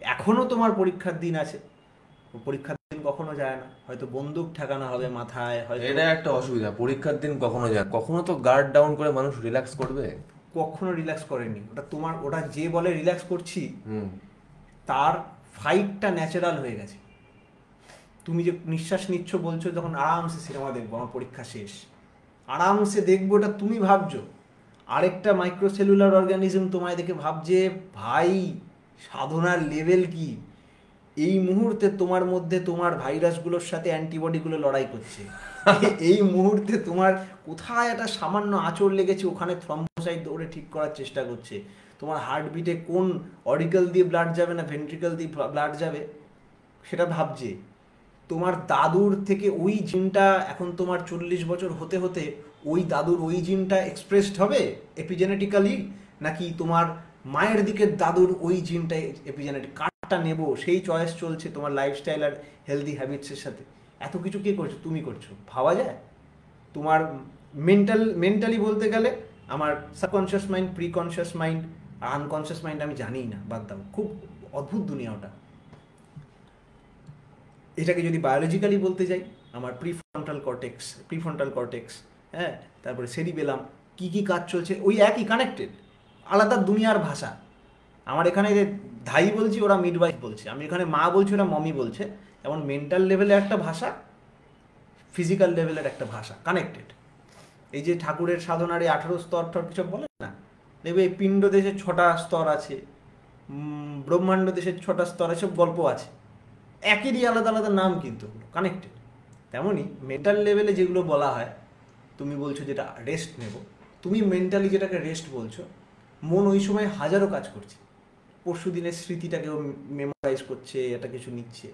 এখনও তোমার পরীক্ষার দিন আছে, পরীক্ষার দিন কখনো যায় না, হয়তো বন্দুক ঠেকানো হবে মাথায়, হয়তো। এটা একটা অসুবিধা, পরীক্ষার দিন কখনো যায়, কখনো তো গার্ড ডাউন করে মানুষ রিল্যাক্স করবে। কখনো রিল্যাক্স করেনি ওটা। তোমার ওটা যে বলে রিল্যাক্স করছি, হুম। তার ফাইটটা ন্যাচারাল হয়ে গেছে। তুমি যে নিঃশ্বাস নিচ্ছ বলছো, যখন আরামসে সিনেমা দেখবো, আমার পরীক্ষা শেষ, আরামসে দেখবো, এটা তুমি ভাবছো। আরেকটা মাইক্রোসেলুলার অর্গানিজম তোমায় দেখে ভাবছে, ভাই সাধনার লেভেল কি, এই মুহূর্তে তোমার মধ্যে তোমার ভাইরাসগুলোর সাথে অ্যান্টিবডিগুলো লড়াই করছে। এই মুহূর্তে তোমার কোথায় একটা সামান্য আঁচড় লেগেছে, ওখানে থ্রম্বোসাইট দৌড়ে ঠিক করার চেষ্টা করছে। তোমার হার্টবিটে কোন অরিকল দিয়ে ব্লাড যাবে না ভেন্ট্রিকল দিয়ে ব্লাড যাবে সেটা ভাবছে। তোমার দাদুর থেকে ওই জিনটা, এখন তোমার 40 বছর হতে হতে ওই দাদুর ওই জিনটা এক্সপ্রেসড হবে এপিজেনেটিক্যালি, নাকি তোমার মায়ের দিকের দাদুর ওই জিনটা এপিজেনেটিক, কারটা নেব সেই চয়েস চলছে তোমার লাইফস্টাইল আর হেলদি হ্যাবিটসের সাথে। এত কিছু কে করছো? তুমি করছো। ভাবা যায়? তোমার মেন্টালি বলতে গেলে আমার subconscious mind, preconscious mind, unconscious mind আমি জানিই না, বাদ দাও, খুব অদ্ভুত দুনিয়া ওটা। এটাকে যদি বায়োলজিক্যালি বলতে যাই, আমার প্রিফ্রন্টাল কর্টেক্স, হ্যাঁ, তারপরে সেরিবেলাম, কি কি কাজ চলছে, ওই একই কানেক্টেড, আলাদা দুনিয়ার ভাষা। আমার এখানে ধাই বলছি, ওরা মিডওয়াইফ বলছে, আমি এখানে মা বলছি, ওরা মমি বলছে। যেমন মেন্টাল লেভেলের একটা ভাষা, ফিজিক্যাল লেভেলের একটা ভাষা, কানেক্টেড। এই যে ঠাকুরের সাধনার এই 18 স্তর কিছু বলে না, দেখবে এই পিণ্ড দেশের 6টা স্তর আছে, ব্রহ্মাণ্ড দেশের 6টা স্তর আছে, সব গল্প আছে, একই আলাদা আলাদা নাম, কিন্তু কানেক্টেড। তেমনই মেন্টাল লেভেলে যেগুলো বলা হয়, তুমি বলছো যেটা রেস্ট নেব, তুমি মেন্টালি যেটাকে রেস্ট বলছো, মন ওই সময় হাজারো কাজ করছে, পরশু দিনের স্মৃতিটাকেও মেমোরাইজ করছে, এটা কিছু নিচ্ছে।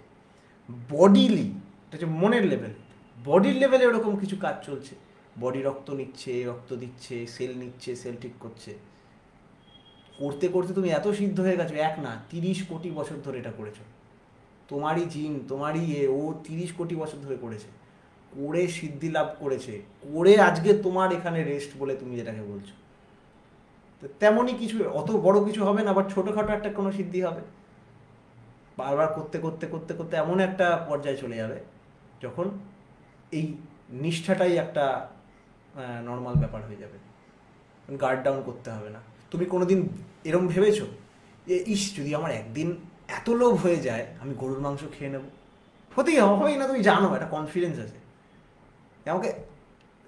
বডিলি, এটা হচ্ছে মনের লেভেল, বডির লেভেলে ওরকম কিছু কাজ চলছে, বডি রক্ত নিচ্ছে, রক্ত দিচ্ছে, সেল নিচ্ছে, সেল ঠিক করছে। করতে করতে তুমি এত সিদ্ধ হয়ে গেছো, এক না 30 কোটি বছর ধরে এটা করেছো। তোমারই জিন, তোমারই ও 30 কোটি বছর ধরে করেছে, করে সিদ্ধি লাভ করেছে, করে আজকে তোমার এখানে রেস্ট বলে তুমি যেটাকে বলছো। তো তেমনই কিছু, অত বড় কিছু হবে না, আবার ছোটোখাটো একটা কোনো সিদ্ধি হবে, বারবার করতে করতে করতে করতে এমন একটা পর্যায়ে চলে যাবে যখন এই নিষ্ঠাটাই একটা নর্মাল ব্যাপার হয়ে যাবে। গার্ড ডাউন করতে হবে না। তুমি কোনোদিন এরম ভেবেছো যে ইস যদি আমার একদিন এত লোভ হয়ে যায় আমি গরুর মাংস খেয়ে নেবো? হতেই হবেই না, তুমি জানো একটা কনফিডেন্স আছে। আমাকে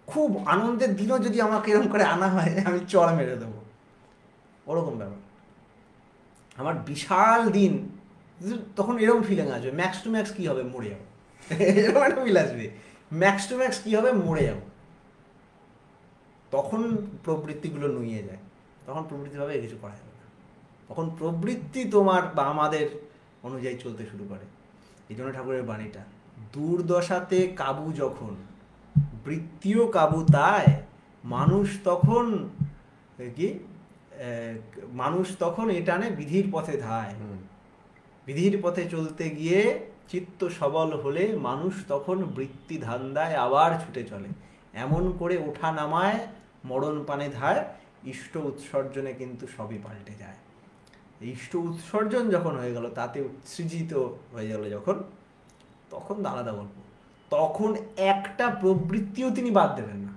খুব আনন্দের দিনও যদি আমাকে এরকম করে আনা হয় আমি চড় মেরে দেবো, ওরকম ব্যাপার। আমার বিশাল দিন তখন এরকম ফিলিং আসবে, ম্যাক্স টু ম্যাক্স কী হবে, মরে যাবো, এরকম একটা ফিল আসবে, ম্যাক্স টু ম্যাক্স কী হবে, মরে যাবো। তখন প্রবৃত্তিগুলো নুয়ে যায়, তখন প্রবৃত্তিভাবে কিছু করা যাবে না, তখন প্রবৃত্তি তোমার বা আমাদের অনুযায়ী চলতে শুরু করে। এই জন্য ঠাকুরের বাণীটা, দুর্দশাতে কাবু যখন বৃত্তিও কাবু তাই, মানুষ তখন কি মানুষ তখন এটানে বিধির পথে ধায়। বিধির পথে চলতে গিয়ে চিত্ত সবল হলে মানুষ তখন বৃত্তি ধান্দায় আবার ছুটে চলে। এমন করে ওঠা নামায় মরণ পানে ধায়, ইষ্ট উৎসর্জনে কিন্তু সবই পাল্টে যায়। ইষ্ট উৎসর্জন যখন হয়ে গেল, তাতে উৎসৃজিত হয়ে গেল যখন, তখন আলাদা গল্প। তখন একটা প্রবৃত্তিও তিনি বাদ দেবেন না।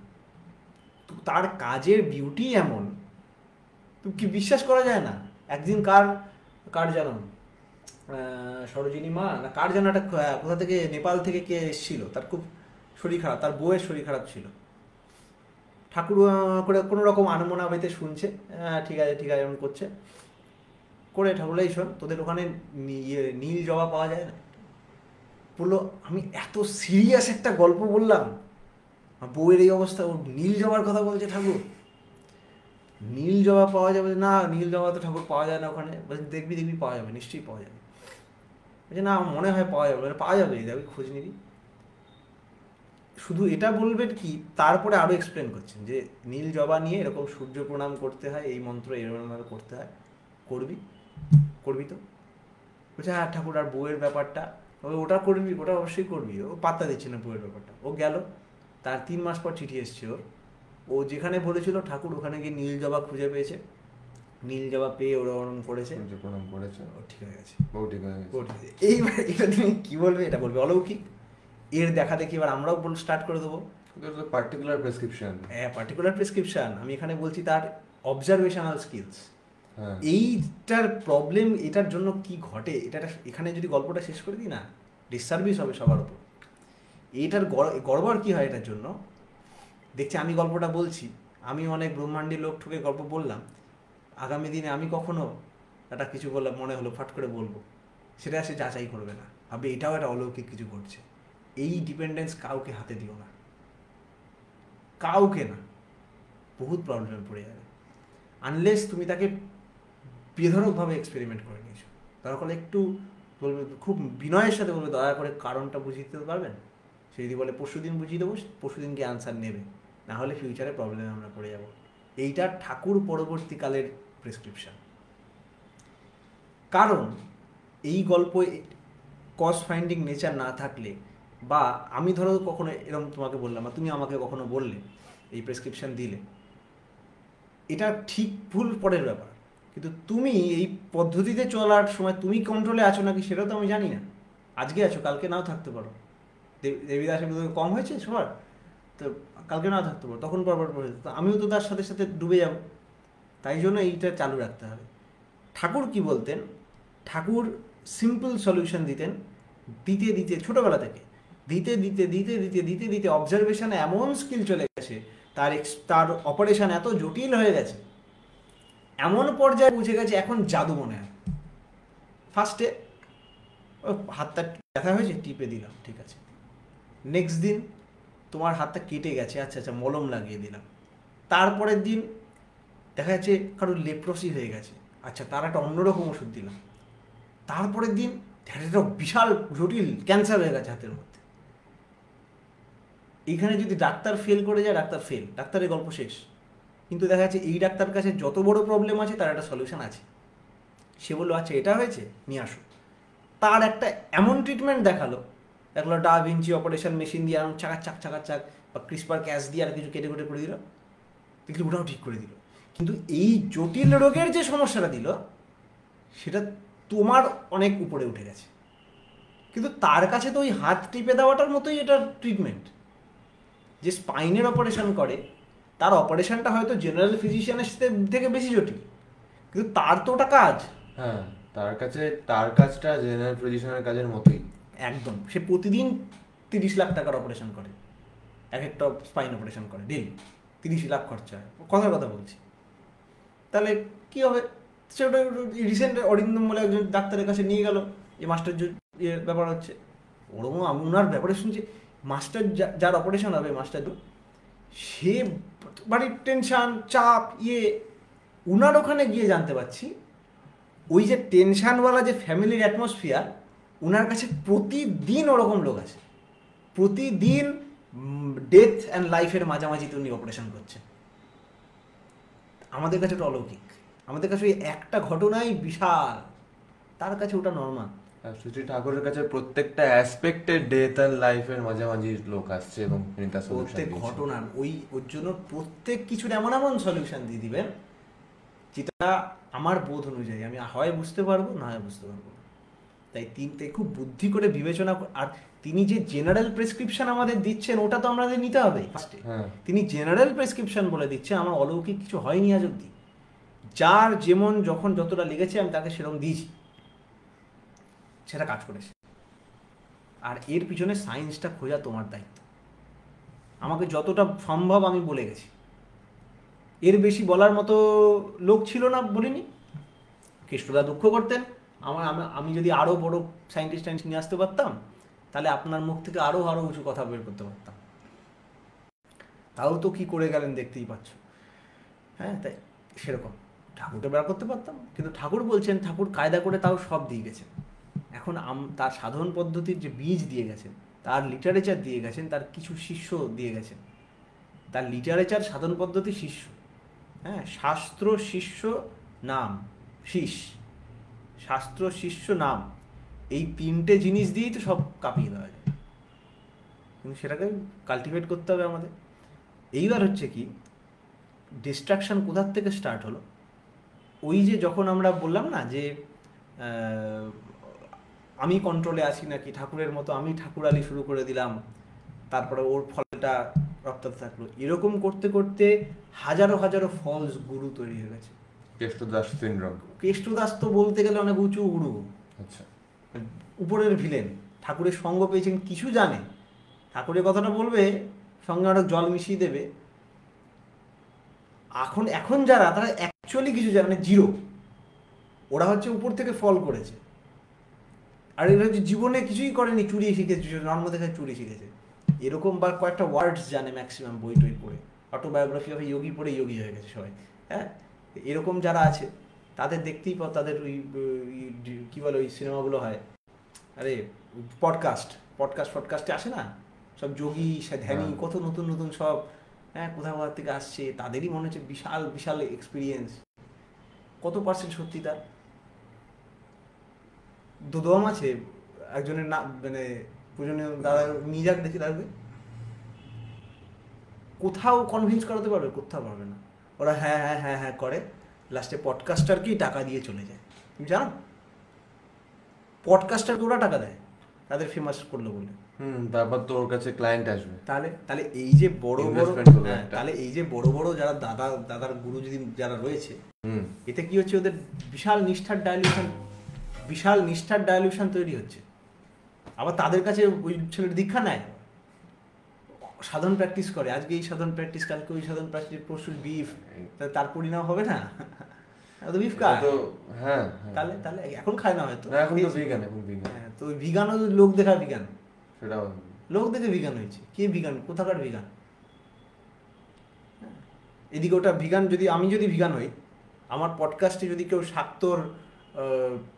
তার কাজের বিউটি এমন, তুমি কি বিশ্বাস করা যায় না। একদিন কার জানো, সরোজিনী মা না কার যেন একটা কোথা থেকে নেপাল থেকে কে এসেছিল, তার খুব শরীর খারাপ, তার বউয়ের শরীর খারাপ ছিল। ঠাকুর করে কোনো রকম আনমনা হইতে শুনছে, ঠিক আছে ঠিক আছে এমন করছে করে, ঠাকুর এই শোন তোদের ওখানে নীল জবা পাওয়া যায় না? বললো আমি এত সিরিয়াস একটা গল্প বললাম, বউয়ের এই অবস্থা, ও নীল জবার কথা বলছে ঠাকুর, নীল জবা পাওয়া যাবে না? নীল জবা তো ঠাকুর পাওয়া যায় না ওখানে। বলছে দেখবি দেখবি পাওয়া যাবে, নিশ্চয়ই পাওয়া যাবে। বলছে না মনে হয় পাওয়া যাবে। পাওয়া যাবে, দেখবি খোঁজ নিবি। শুধু এটা বলবেন কি, তারপরে আরও এক্সপ্লেন করছেন যে নীল জবা নিয়ে এরকম সূর্য প্রণাম করতে হয়, এই মন্ত্র এরকমভাবে করতে হয়, করবি তো? বলছে হ্যাঁ ঠাকুর, আর বউয়ের ব্যাপারটা? ওটা করবি, ওটা অবশ্যই করবি। ও পাত্তা দিচ্ছে না বউয়ের ব্যাপারটা। ও গেল, তার 3 মাস পর চিঠি এসছে ওর, ও যেখানে বলেছিল ঠাকুর ওখানে গিয়ে নীল জবা খুঁজে পেয়েছে, নীল জবা পেয়ে ওরা ওরম করেছে, প্রণাম করেছে, ও ঠিক হয়ে গেছে, বউ ঠিক হয়ে গেছে। এইবার এটা তুমি কি বলবে? এটা বলবে অলৌকিক। এর দেখা দেখি এবার আমরাও স্টার্ট করে দেবো পার্টিকুলার প্রেসক্রিপশন। হ্যাঁ, পার্টিকুলার প্রেসক্রিপশন। আমি এখানে বলছি তার অবজারভেশনাল স্কিলস। এইটার প্রবলেম, এটার জন্য কি ঘটে, এটা এখানে যদি গল্পটা শেষ করে দিই না, ডিসসার্ভিস হবে সবার উপর। এইটার গড়বড় কি হয় এটার জন্য, দেখছি আমি গল্পটা বলছি, আমি অনেক ব্রহ্মাণ্ডী লোক ঠুকে গল্প বললাম, আগামী দিনে আমি কখনো একটা কিছু বললাম মনে হলো ফাট করে বলবো, সেটা সে যাচাই করবে না, ভাবে এটাও একটা অলৌকিক কিছু ঘটছে। এই ডিপেন্ডেন্স কাউকে হাতে দিও না, কাউকে না, বহুত প্রবলেমে পড়ে যাবে। আনলেস তুমি তাকে বেধড়কভাবে এক্সপেরিমেন্ট করে নিয়েছো, তার ফলে একটু বলবে, খুব বিনয়ের সাথে বলবে দয়া করে কারণটা বুঝিয়ে দিতে পারবেন। সে যদি বলে পরশুদিন বুঝিয়ে দেবো, পরশুদিনকে আনসার নেবে, না হলে ফিউচারে প্রবলেমে আমরা পড়ে যাব। এইটা ঠাকুর পরবর্তীকালের প্রেসক্রিপশন। কারণ এই গল্প কজ ফাইন্ডিং নেচার না থাকলে, বা আমি ধরো কখনো এরকম তোমাকে বললাম, বা তুমি আমাকে কখনো বললে, এই প্রেসক্রিপশন দিলে, এটা ঠিক ভুল পরের ব্যাপার, কিন্তু তুমি এই পদ্ধতিতে চলার সময় তুমি কন্ট্রোলে আছো নাকি সেটা তো আমি জানি না। আজকে আছো, কালকে নাও থাকতে পারো। দেবীদাসের মধ্যে কম হয়েছে সবার, তো কালকে নাও থাকতে পারো, তখন পরপর তো আমিও তো তার সাথে সাথে ডুবে যাব। তাই জন্য এইটা চালু রাখতে হবে। ঠাকুর কি বলতেন, ঠাকুর সিম্পল সলিউশন দিতেন, দিতে দিতে ছোটোবেলা থেকে দিতে দিতে দিতে দিতে দিতে দিতে অবজারভেশনে এমন স্কিল চলে গেছে, তার অপারেশন এত জটিল হয়ে গেছে, এমন পর্যায়ে পৌঁছে গেছে এখন জাদু মনে হয়। ফার্স্টে হাতটা ব্যথা হয়েছে, টিপে দিলাম, ঠিক আছে। নেক্সট দিন তোমার হাতটা কেটে গেছে, আচ্ছা আচ্ছা মলম লাগিয়ে দিলাম। তারপরের দিন দেখা যাচ্ছে কারোর লেপ্রসি হয়ে গেছে, আচ্ছা তার একটা অন্যরকম ওষুধ দিলাম। তারপরের দিন একটা বিশাল জটিল ক্যান্সার হয়ে গেছে হাতের মধ্যে। এইখানে যদি ডাক্তার ফেল করে যায়, ডাক্তারের গল্প শেষ। কিন্তু দেখা যাচ্ছে এই ডাক্তার কাছে যত বড় প্রবলেম আছে তার একটা সলিউশন আছে। সে বললো আচ্ছা এটা হয়েছে, নিয়ে আসো। তার একটা এমন ট্রিটমেন্ট দেখালো ডা ভিঞ্চি অপারেশন মেশিন দিয়ে এমন চাকাচাক বা ক্রিসপার ক্যাশ দিয়ে আর কিছু কেটে কেটে করে দিল, দেখলি ওটাও ঠিক করে দিল। কিন্তু এই জটিল রোগের যে সমস্যাটা দিল সেটা তোমার অনেক উপরে উঠে গেছে, কিন্তু তার কাছে তো ওই হাত টিপে দেওয়াটার মতোই এটা ট্রিটমেন্ট। যে স্পাইনের অপারেশন করে তার অপারেশনটা হয়তো জেনারেল ফিজিশিয়ানের থেকে বেশি জটিল, কিন্তু তার তো ওটা কাজ। হ্যাঁ, তার কাজটা জেনারেল ফিজিশিয়ানের কাজের মতোই। একদম। সে প্রতিদিন 30 লাখ টাকার অপারেশন করে, এক একটা স্পাইন অপারেশন করে ডেলি, 30 লাখ খরচা হয়, কথার কথা বলছি। তাহলে কি হবে? সে ওটা রিসেন্ট অরিন্দম বলে একজন ডাক্তারের কাছে নিয়ে গেল, এই মাস্টার ব্যাপার হচ্ছে ওরকম। আমি ওনার ব্যাপারে শুনছি, মাস্টার যার অপারেশন হবে, মাস্টার সে বাড়ির টেনশান চাপ উনার ওখানে গিয়ে জানতে পারছি ওই যে টেনশানওয়ালা যে ফ্যামিলির অ্যাটমসফিয়ার, উনার কাছে প্রতিদিন ওরকম লোক আছে, প্রতিদিন ডেথ অ্যান্ড লাইফের মাঝামাঝিতে উনি অপারেশন করছে। আমাদের কাছে ওটা অলৌকিক, আমাদের কাছে ওই একটা ঘটনাই বিশাল, তার কাছে ওটা নর্মাল। শ্রী ঠাকুরের কাছে প্রত্যেকটা অ্যাসপেক্টের ডেথ অ্যান্ড লাইফের মাঝামাঝি লোক আসছে এবং তিনি তার প্রত্যেক ঘটনার ওর জন্য প্রত্যেক কিছুর এমন এমন সলিউশন দিয়ে দিবেন যেটা আমার বোধ অনুযায়ী আমি হয় বুঝতে পারবো, না হয় বুঝতে পারবো না। তাই খুব বুদ্ধি করে বিবেচনা, আর তিনি যে জেনারেল প্রেসক্রিপশন আমাদের দিচ্ছেন ওটা তো আমাদের নিতে হবে ফার্স্টে। তিনি জেনারেল প্রেসক্রিপশন বলে দিচ্ছেন, আমার অলৌকিক কিছু হয়নি আজ অব্দি, যার যেমন যখন যতটা লেগেছে আমি তাকে সেরকম দিয়েছি, সেটা কাজ করেছে। আর এর পিছনে সায়েন্সটা খোঁজা তোমার দায়িত্ব। আমাকে যতটা সম্ভব আমি বলে গেছি, এর বেশি বলার মতো লোক ছিল না, বলিনি। কেষ্টদা দুঃখ করতেন, আমি যদি আরও বড় সায়েন্টিস্ট নিয়ে আসতে পারতাম, তাহলে আপনার মুখ থেকে আরও উঁচু কথা বের করতে পারতাম। তাও তো কি করে গেলেন দেখতেই পাচ্ছ। হ্যাঁ, তাই সেরকম ঠাকুরকে বের করতে পারতাম, কিন্তু ঠাকুর বলছেন, ঠাকুর কায়দা করে তাও সব দিয়ে গেছেন। এখন তার সাধন পদ্ধতির যে বীজ দিয়ে গেছেন, তার লিটারেচার দিয়ে গেছেন, তার কিছু শিষ্য দিয়ে গেছেন। তার লিটারেচার, সাধন পদ্ধতি, শিষ্য, হ্যাঁ, শাস্ত্র, শিষ্য, নাম, শাস্ত্র, শিষ্য, নাম, এই তিনটে জিনিস দিয়েই তো সব কাঁপিয়ে দেওয়া যায়, কিন্তু সেটাকে কাল্টিভেট করতে হবে আমাদের। এইবার হচ্ছে কি, ডিস্ট্রাকশন কোথার থেকে স্টার্ট হলো? ওই যে যখন আমরা বললাম না যে আমি কন্ট্রোলে আছি নাকি, ঠাকুরের মতো আমি ঠাকুরালি শুরু করে দিলাম, তারপরে ওর ফলটা রপ্তাতে থাকলো, এরকম করতে করতে হাজারো ফলস গুরু তৈরি হয়ে গেছে। কেষ্টদাস সিনড্রোম। কেষ্টদাস তো বলতে গেলে অনেক উঁচু গুরু, আচ্ছা, উপরের ভিলেন, ঠাকুরের সঙ্গ পেয়েছেন, কিছু জানে, ঠাকুরের কথাটা বলবে, সঙ্গে অনেক জল মিশিয়ে দেবে। এখন যারা, তারা অ্যাকচুয়ালি কিছু জানে, মানে জিরো, ওরা হচ্ছে উপর থেকে ফল করেছে, আর এরা হচ্ছে জীবনে কিছুই করেনি, চুরি শিখেছে, জন্ম থেকে চুরি শিখেছে, এরকম বা কয়েকটা ওয়ার্ডস জানে ম্যাক্সিমাম, বই টই পড়ে, অটোবায়োগ্রাফি অফ যোগী পড়ে যোগী হয়ে গেছে সবাই। হ্যাঁ, এরকম যারা আছে তাদের দেখতেই পাও, তাদের ওই কী বলে ওই সিনেমাগুলো হয়, আরে পডকাস্টে আসে না সব যোগী ধ্যানী, কত নতুন নতুন সব, হ্যাঁ, কোথাও থেকে আসছে, তাদেরই মনে হচ্ছে বিশাল বিশাল এক্সপিরিয়েন্স। কত পার্সেন্ট সত্যি তার? দম আছে একজনের না, মানে পূজনীয় দাদা নিয়ে যাক দেখি, লাগবে কোথাও কনভিন্স করাতে পারবে? কোথাও পারবে না। ওরা হ্যাঁ হ্যাঁ হ্যাঁ হ্যাঁ করে, লাস্টে পডকাস্টারকেই টাকা দিয়ে চলে যায়। তুমি জানো পডকাস্টারকে ওরা টাকা দেয় তাদের ফেমাস করলো বলে। তারপর তো ওর কাছে ক্লায়েন্ট আসবে। তাহলে এই যে বড় তাহলে এই যে বড় যারা দাদার গুরু যদি যারা রয়েছে, এতে কি হচ্ছে, ওদের বিশাল নিষ্ঠার ডাইলিউশন তৈরি হচ্ছে। আবার তাদের কাছে ওই ছেলের দীক্ষা নেয়, সাধন প্র্যাকটিস করে, আজকে এই সাধন প্র্যাকটিস, কালকে ওই সাধন প্র্যাকটিস, পরশু বিফ, তার পরিণাম হবে না? বিফ খায়, হ্যাঁ, তাহলে এখন খায় না হয়তো, এখন তো ভিগান, হ্যাঁ, তো ভিগানও লোক দেখা ভিগান, সেটাও লোক দেখে ভিগান হয়েছে। কে ভিগান? কোথাকার ভিগান? এদিকে ওটা ভিগান, আমি যদি ভিগান হই, আমার পডকাস্টে যদি কেউ শাক্তর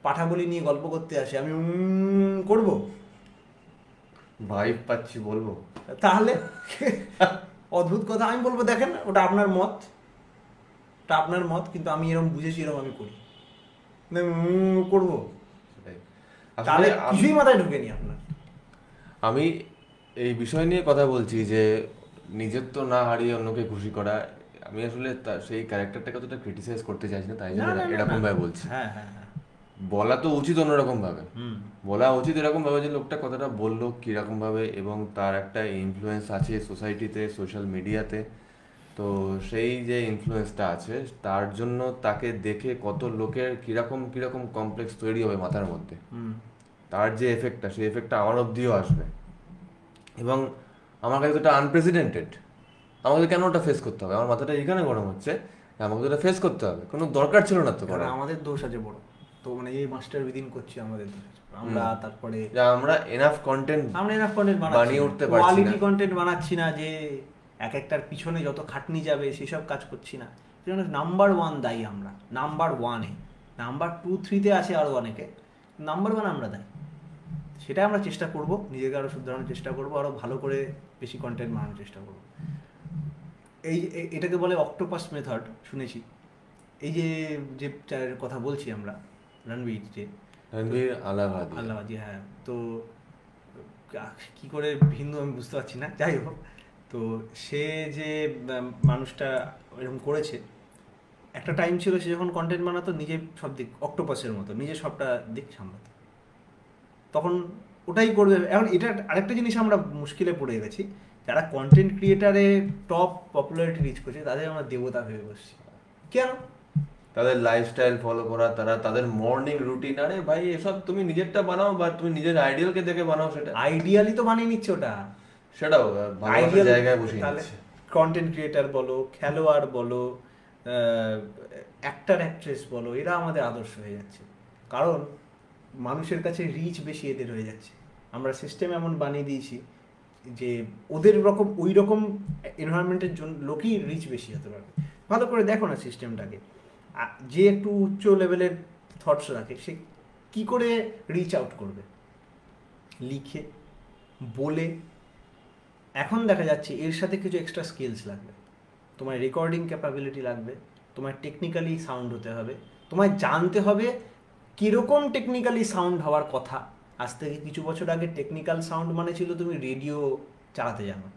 পাঠাবলি নিয়ে গল্প করতে আসে, আমি করব, ভাইব পাচ্ছি বলবো, তাহলে অদ্ভুত কথা। আমি বলবো দেখেন ওটা আপনার মত, কিন্তু আমি এরকম বুঝেছি, এরকম আমি করি, করবো, তাহলে কিছুই মাথায় ঢুকেনি আপনার। আমি এই বিষয় নিয়ে কথা বলছি যে নিজের তো না হারিয়ে অন্যকে খুশি করা, আমি আসলে সেই ক্যারেক্টারটাকে তো ক্রিটিসাইজ করতে চাইছি না, তাই জন্য এরকম ভাবে বলছি। হ্যাঁ হ্যাঁ হ্যাঁ, বলা তো উচিত অন্যরকম ভাবে, বলা উচিত এরকম ভাবে যে লোকটা কথাটা বললো কিরকম ভাবে, এবং তার একটা ইনফ্লুয়েন্স আছে সোসাইটিতে, সোশ্যাল মিডিয়াতে, তো সেই যে ইনফ্লুয়েন্সটা আছে তার জন্য তাকে দেখে কত লোকের কিরকম কিরকম কমপ্লেক্স তৈরি হবে মাথার মধ্যে, তার যে এফেক্টটা সেই এফেক্টটা আমার অবধিও আসবে। এবং আমার কাছে ওটা আনপ্রেসিডেন্টেড, আমাকে কেন ওটা ফেস করতে হবে? আমার মাথাটা এখানে গরম হচ্ছে, আমাকে ওটা ফেস করতে হবে, কোনো দরকার ছিল না তো করার। আমাদের দোষ আছে বড়, তো মানে এই মাস্টার উইদিন করছি আমাদের দোষ আছে। আমরা তারপরে আমরা এনাফ কন্টেন্ট বানিয়ে উঠতে পারছি না, কোয়ালিটি কন্টেন্ট বানাচ্ছি না, যে এক একটার পিছনে যত খাটনি যাবে সেসব কাজ করছি না। সেজন্য নাম্বার 1 দায়ী আমরা, নাম্বার 1-এ। নাম্বার 2-3-তে আছে আরও অনেকে, নাম্বার 1 আমরা দায়ী। সেটা আমরা চেষ্টা করব, নিজেকে আরও শুধরানোর চেষ্টা করব, আরও ভালো করে বেশি কন্টেন্ট বানানোর চেষ্টা করব। এটাকে বলে অক্টোপাস মেথড, শুনেছি। এই যে কথা বলছি আমরা, রণবীর আলাহাবাদী, হ্যাঁ। তো কি করে হিন্দু আমি বুঝতে পারছি না, যাই হোক। তো সে যে মানুষটা এরকম করেছে, একটা টাইম ছিল সে যখন কন্টেন্ট বানাতো নিজে সব দিক অক্টোপাসের মতো নিজে সবটা দিক সামলাতো, তখন ওটাই করবে। এখন এটা আরেকটা জিনিস আমরা মুশকিলে পড়ে গেছি, যারা কন্টেন্ট ক্রিয়েটারে টপ পপুলারিটি রিচ করছে তাদের আমরা দেবতা ভেবে বসছি। কেন? তাদের লাইফস্টাইল ফলো করা, তারা তাদের মর্নিং রুটিন, আরে ভাই এসব তুমি নিজেরটা বানাও বা তুমি নিজের আইডিয়ালকে দেখে বানাও, সেটা আইডিয়ালি তো বানিয়ে নিচ্ছে, ওটা সেটাও ভালো জায়গায় বসে নিচ্ছে। কন্টেন্ট ক্রিয়েটার বলো, খেলোয়াড় বলো, অ্যাক্টর অ্যাক্ট্রেস বলো, এরা আমাদের আদর্শ হয়ে যাচ্ছে, কারণ মানুষের কাছে রিচ বেশি এদের হয়ে যাচ্ছে। আমরা সিস্টেম এমন বানিয়ে দিয়েছি যে ওদের রকম ওই রকম এনভায়রনমেন্টের জন্য লোকই রিচ বেশি হতে পারবে। ভালো করে দেখো না সিস্টেমটাকে, যে একটু উচ্চ লেভেলের থটস রাখে সে কি করে রিচ আউট করবে? লিখে, বলে। এখন দেখা যাচ্ছে এর সাথে কিছু এক্সট্রা স্কিলস লাগবে, তোমার রেকর্ডিং ক্যাপাবিলিটি লাগবে, তোমার টেকনিক্যালি সাউন্ড হতে হবে, তোমায় জানতে হবে কীরকম টেকনিক্যালি সাউন্ড হওয়ার কথা। আজ থেকে কিছু বছর আগে টেকনিক্যাল সাউন্ড মানে ছিল তুমি রেডিও চালাতে জানো,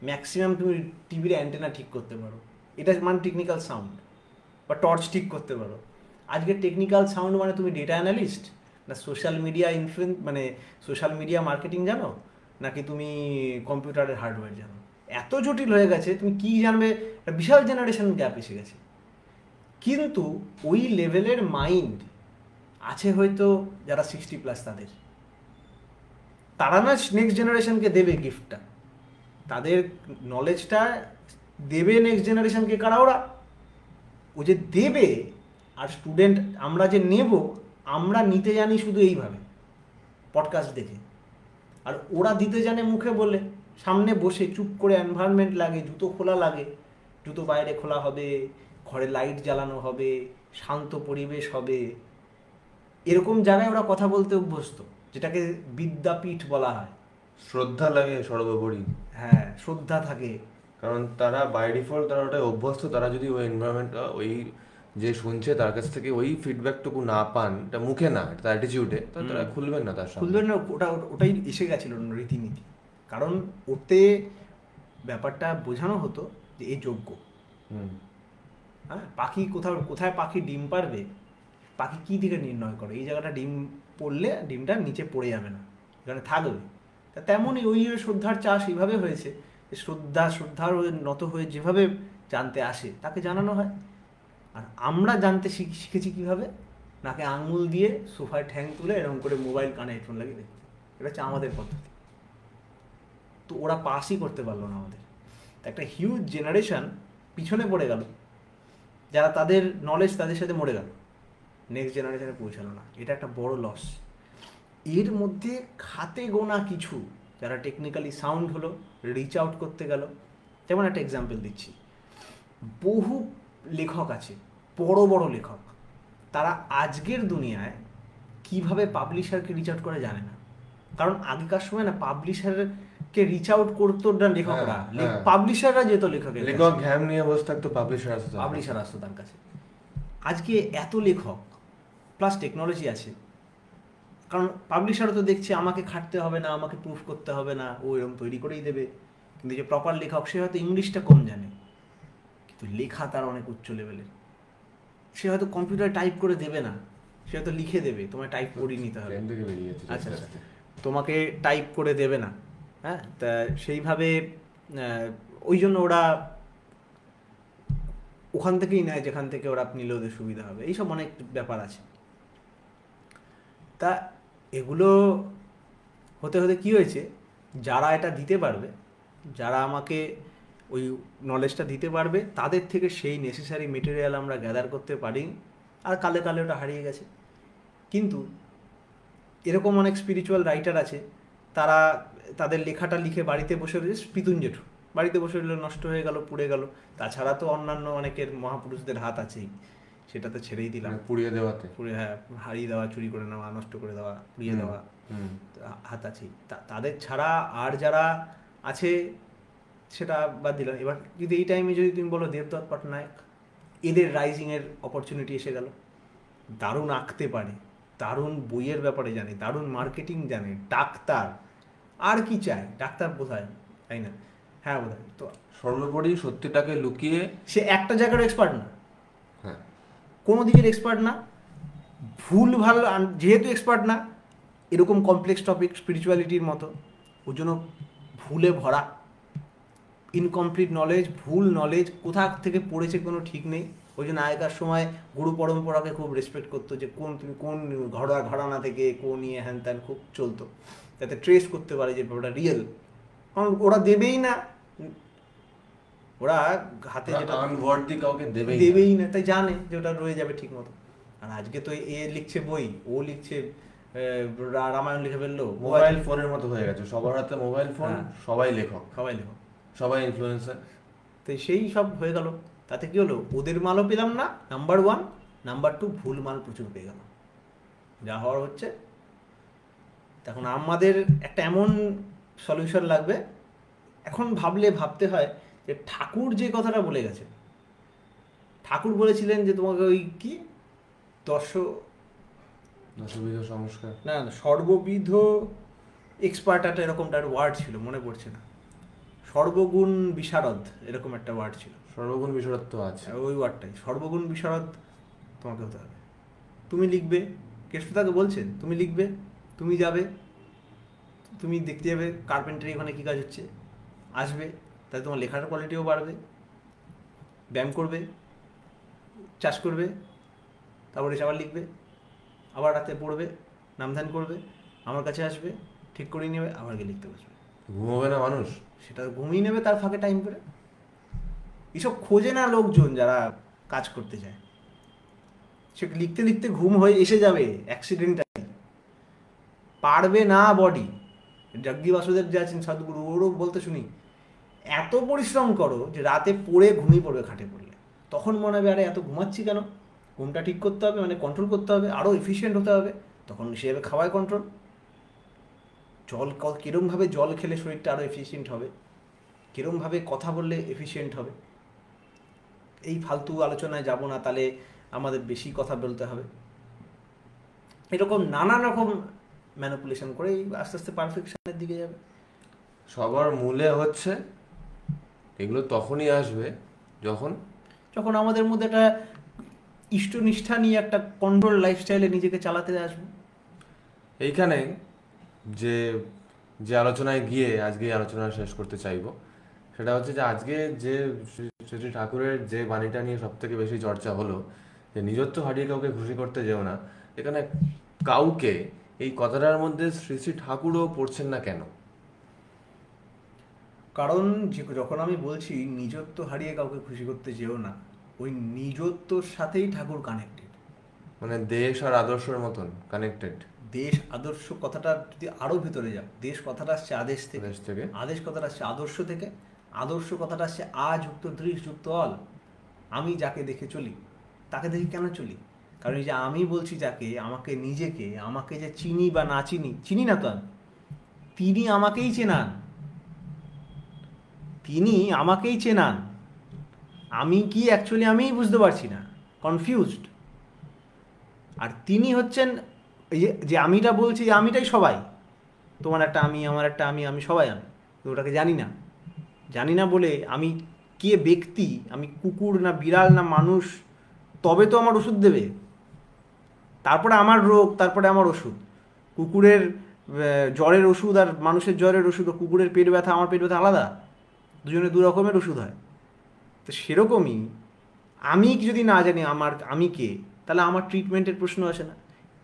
ম্যাক্সিমাম তুমি টিভির অ্যান্টেনা ঠিক করতে পারো, এটা মানে টেকনিক্যাল সাউন্ড, বা টর্চ ঠিক করতে পারো। আজকে টেকনিক্যাল সাউন্ড মানে তুমি ডেটা অ্যানালিস্ট, না সোশ্যাল মিডিয়া মানে সোশ্যাল মিডিয়া মার্কেটিং জানো, নাকি তুমি কম্পিউটারের হার্ডওয়্যার জানো। এত জটিল হয়ে গেছে, তুমি কি জানবে, বিশাল জেনারেশন গ্যাপ এসে গেছে। কিন্তু ওই লেভেলের মাইন্ড আছে হয়তো যারা 60+ তাদের, তারা না নেক্সট জেনারেশনকে দেবে গিফটটা, তাদের নলেজটা দেবে নেক্সট জেনারেশনকে। কারা ওরা? ও যে দেবে, আর স্টুডেন্ট আমরা যে নেব, আমরা নিতে জানি শুধু এইভাবে পডকাস্ট দেখে, আর ওরা দিতে জানে মুখে বলে, সামনে বসে চুপ করে, এনভায়রনমেন্ট লাগে, জুতো খোলা লাগে, জুতো বাইরে খোলা হবে, ঘরে লাইট জ্বালানো হবে, শান্ত পরিবেশ হবে, এরকম জায়গায় ওরা কথা বলতে অভ্যস্ত, যেটাকে বিদ্যাপীঠ বলা হয়। শ্রদ্ধা লাগে সর্বোপরি, হ্যাঁ, শ্রদ্ধা থাকে, কারণ তারা বাই ডিফল্ট তারা ওটাই অভ্যস্ত। তারা যদি ওই এনভায়রনমেন্টটা, ওই যে শুনছে তার কাছ থেকে ওই ফিডব্যাকটুকু না পান, এটা মুখে না, এটা অ্যাটিটিউডে, তাহলে তারা খুলবেন না, তার সামনে খুলবেন না। ওটাই এসে গেছিল রীতিনীতি, কারণ ওতে ব্যাপারটা বোঝানো হতো যে এই যোগ্য। হ্যাঁ, পাখি কোথায় পাখি ডিম পারবে, পাখি কী দিকে নির্ণয় করে? এই জায়গাটা ডিম পড়লে ডিমটা নিচে পড়ে যাবে না, এখানে থাকবে। তা তেমনই ওই শ্রদ্ধার চাষ এইভাবে হয়েছে, শ্রদ্ধার নত হয়ে যেভাবে জানতে আসে তাকে জানানো হয়। আর আমরা জানতে শিখেছি কীভাবে? নাকে আঙুল দিয়ে সোফায় ঠ্যাং তুলে এরকম করে মোবাইল কানে হেডফোন লাগিয়ে দেখতে। এটা হচ্ছে আমাদের পদ্ধতি। তো ওরা পাসই করতে পারলো না আমাদের। একটা হিউজ জেনারেশন পিছনে পড়ে গেল, যারা তাদের নলেজ তাদের সাথে মরে গেল, নেক্সট জেনারেশনে পৌঁছালো না। এটা একটা বড় লস। এর মধ্যে খাতে গোনা কিছু যারা টেকনিক্যালি সাউন্ড হলো, রিচ আউট করতে গেল। যেমন একটা এক্সাম্পল দিচ্ছি, বহু লেখক আছে, বড় বড় লেখক, তারা আজকের দুনিয়ায় কিভাবে পাবলিশারকে রিচ আউট করে জানে না। কারণ আগেকার সময় না পাবলিশারকে রিচ আউট করতো না লেখকরা, পাবলিশাররা যেত লেখকের, লেখক ঘ্যাম নিয়ে বসে থাকতো, পাবলিশার আসতো তার কাছে। আজকে এত লেখক প্লাস টেকনোলজি আছে, কারণ পাবলিশারও তো দেখছে আমাকে খাটতে হবে না, আমাকে প্রুফ করতে হবে না, ও এরকম তৈরি করেই দেবে। কিন্তু যে প্রপার লেখক, সে হয়তো ইংলিশটা কম জানে, কিন্তু লেখা তার অনেক উচ্চ লেভেলের। সে হয়তো কম্পিউটার টাইপ করে দেবে না, সে হয়তো লিখে দেবে, তোমায় টাইপ করিয়ে নিতে হবে। আচ্ছা, তোমাকে টাইপ করে দেবে না। হ্যাঁ, তা সেইভাবে ওই জন্য ওরা ওখান থেকেই নেয় যেখান থেকে ওরা নিলে ওদের সুবিধা হবে, এইসব অনেক ব্যাপার আছে। তা এগুলো হতে হতে কী হয়েছে, যারা এটা দিতে পারবে, যারা আমাকে ওই নলেজটা দিতে পারবে, তাদের থেকে সেই নেসেসারি মেটেরিয়াল আমরা গ্যাদার করতে পারি, আর কালে কালে ওটা হারিয়ে গেছে। কিন্তু এরকম অনেক স্পিরিচুয়াল রাইটার আছে, তারা তাদের লেখাটা লিখে বাড়িতে বসে রয়েছে, পিতুন জেঠু বাড়িতে বসে রইল, নষ্ট হয়ে গেল, পুড়ে গেল। তাছাড়া তো অন্যান্য অনেকের মহাপুরুষদের হাত আছেই, সেটা তো ছেড়েই দিলাম, পুড়িয়ে দেওয়াতে, হ্যাঁ, হারিয়ে দেওয়া, চুরি করে নেওয়া, নষ্ট করে দেওয়া, পুড়িয়ে দেওয়া হাত আছেই। তাদের ছাড়া আর যারা আছে সেটা বাদ দিলাম। এবার যদি এই টাইমে যদি তুমি বলো দেবদত্ত পটনায়ক, এদের রাইজিংয়ের অপরচুনিটি এসে গেল, দারুণ আঁকতে পারে, দারুণ বইয়ের ব্যাপারে জানে, দারুণ মার্কেটিং জানে, ডাক্তার, আর কি চায়, ডাক্তার বোধহয়, তাই না? হ্যাঁ বোধহয়। তো সর্বোপরি সত্যিটাকে লুকিয়ে সে একটা জায়গার এক্সপার্ট না, হ্যাঁ, কোনো দিকের এক্সপার্ট না, ভুল ভাল যেহেতু এক্সপার্ট না, এরকম কমপ্লেক্স টপিক স্পিরিচুয়ালিটির মতো, ওর জন্য ভুলে ভরা, ইনকমপ্লিট নলেজ, ভুল নলেজ, কোথা থেকে পড়েছে কোনো ঠিক নেই। ওই জন্য আগেকার সময় গুরু পরম্পরাকে খুব রেসপেক্ট করতো, যে তুমি কোন ঘরানা থেকে কোন ইয়ে হ্যান ত্যান খুব চলতো, যাতে ট্রেস করতে পারে যে ওটা রিয়েল। কারণ ওরা দেবেই না, ওরা হাতে যেটা কাউকে দেবেই না, তাই জানে যে ওটা রয়ে যাবে ঠিক মতো। আর আজকে তো এ লিখছে বই, ও লিখছে রামায়ণ লিখে ফেললো, মোবাইল ফোনের মতো হয়ে গেছে, সবার হাতে মোবাইল ফোন, সবাই লেখক, সবাই ইনফ্লুয়েন্সার। তো সেই সব হয়ে গেল। তাতে কি হলো, ওদের মালও পেলাম না, নাম্বার 1, নাম্বার 2 ভুল মাল প্রচুর পেয়ে গেল, যা হওয়ার হচ্ছে। তখন আমাদের একটা এমন সলিউশন লাগবে। এখন ভাবতে হয় যে ঠাকুর যে কথাটা বলে গেছে, ঠাকুর বলেছিলেন যে তোমাকে ওই কি দশবিধ সংস্কার, না সর্ববিধ এক্সপার্ট, একটা এরকমটা একটা ওয়ার্ড ছিল, মনে পড়ছে না, সর্বগুণ বিশারদ এরকম একটা ওয়ার্ড ছিল। সর্বগুণ বিশারদ তো আছে, ওই ওয়ার্ডটাই, সর্বগুণ বিশারদ তোমাকে হতে হবে। তুমি লিখবে, কেষ্টতাকে বলছেন তুমি লিখবে, তুমি যাবে, তুমি দেখতে যাবে কার্পেন্টারি ওখানে কী কাজ হচ্ছে, আসবে, তাই তোমার লেখার কোয়ালিটিও বাড়বে, ব্যায়াম করবে, চাষ করবে, তারপরে এসে আবার লিখবে, আবার রাতে পড়বে, নামধান করবে, আমার কাছে আসবে, ঠিক করে নেবে, আবার গিয়ে লিখতে বসবে। ঘুমোবে না মানুষ, সেটা ঘুমিয়ে নেবে তার ফাঁকে টাইম করে। এসব খোঁজে না লোকজন যারা কাজ করতে চায়, সে লিখতে লিখতে ঘুম হয়ে এসে যাবে অ্যাক্সিডেন্টালি, পারবে না বডি। জগ্গি বাসুদেব যে আছেন সদ্গুরু, ওরও বলতে শুনি, এত পরিশ্রম করো যে রাতে পড়ে ঘুমিয়ে পড়বে খাটে পড়লে, তখন মনে হবে আরে এত ঘুমাচ্ছি কেন, ঘুমটা ঠিক করতে হবে, মানে কন্ট্রোল করতে হবে, আরও এফিশিয়েন্ট হতে হবে, তখন সেভাবে খাওয়ায় কন্ট্রোল, কীরমভাবে জল খেলে শরীরটা আরও এফিশিয়েন্ট হবে, কীরমভাবে কথা বললে এফিশিয়েন্ট হবে। এই ফালতু আলোচনায় যাব না, তাহলে আমাদের বেশি কথা বলতে হবে। এরকম নানান রকম ম্যানিপুলেশন করে আস্তে আস্তে পারফেকশনের দিকে যাবে। সবার মূলে হচ্ছে এগুলো তখনই আসবে যখন আমাদের মধ্যে একটা ইষ্টনিষ্ঠা নিয়ে একটা কন্ট্রোল লাইফস্টাইলে নিজেকে চালাতে আসবে। এইখানে যে যে আলোচনায় গিয়ে আজকে আলোচনা শেষ করতে চাইবো, সেটা হচ্ছে যে আজকে যে শ্রী ঠাকুরের যে বাণীটা নিয়ে সব থেকে বেশি চর্চা হলো, যে নিজত্ব হারিয়ে কাউকে খুশি করতে যেও না, এখানে কাউকে এই কথাটার মধ্যে শ্রী শ্রী ঠাকুরও পড়ছেন না কেন? কারণ যখন আমি বলছি নিজত্ব হারিয়ে কাউকে খুশি করতে যেও না, ওই নিজত্বর সাথেই ঠাকুর কানেক্টেড, মানে দেশ আর আদর্শের মতন কানেক্টেড। দেশ আদর্শ কথাটা যদি আরো ভিতরে যাও, দেশ কথাটা আসছে আদেশ থেকে, আদেশ কথাটা আসছে আদর্শ থেকে, আদর্শ কথাটা আসছে যুক্ত দৃশ যুক্ত অল। আমি যাকে দেখে চলি, তাকে দেখে কেন চলি? কারণ এই যে আমি বলছি যাকে, আমাকে নিজেকে, আমাকে যে চিনি বা না চিনি না তো আমি, তিনি আমাকেই চেনান, তিনি আমাকেই চেনান, আমি কি অ্যাকচুয়ালি আমিই বুঝতে পারছি না, কনফিউজড। আর তিনি হচ্ছেন এই যে আমিটা বলছি, যে আমিটাই সবাই, তোমার একটা আমি, আমার একটা আমি, আমি সবাই আমি, ওটাকে জানি না বলে আমি কে ব্যক্তি, আমি কুকুর না বিড়াল না মানুষ, তবে তো আমার ওষুধ দেবে, তারপরে আমার রোগ, তারপরে আমার ওষুধ। কুকুরের জ্বরের ওষুধ আর মানুষের জ্বরের ওষুধ, কুকুরের পেট ব্যথা আমার পেট ব্যথা আলাদা, দুজনে দু রকমের ওষুধ হয়। তো সেরকমই আমি যদি না জানি আমি কে, তাহলে আমার ট্রিটমেন্টের প্রশ্ন আসে না।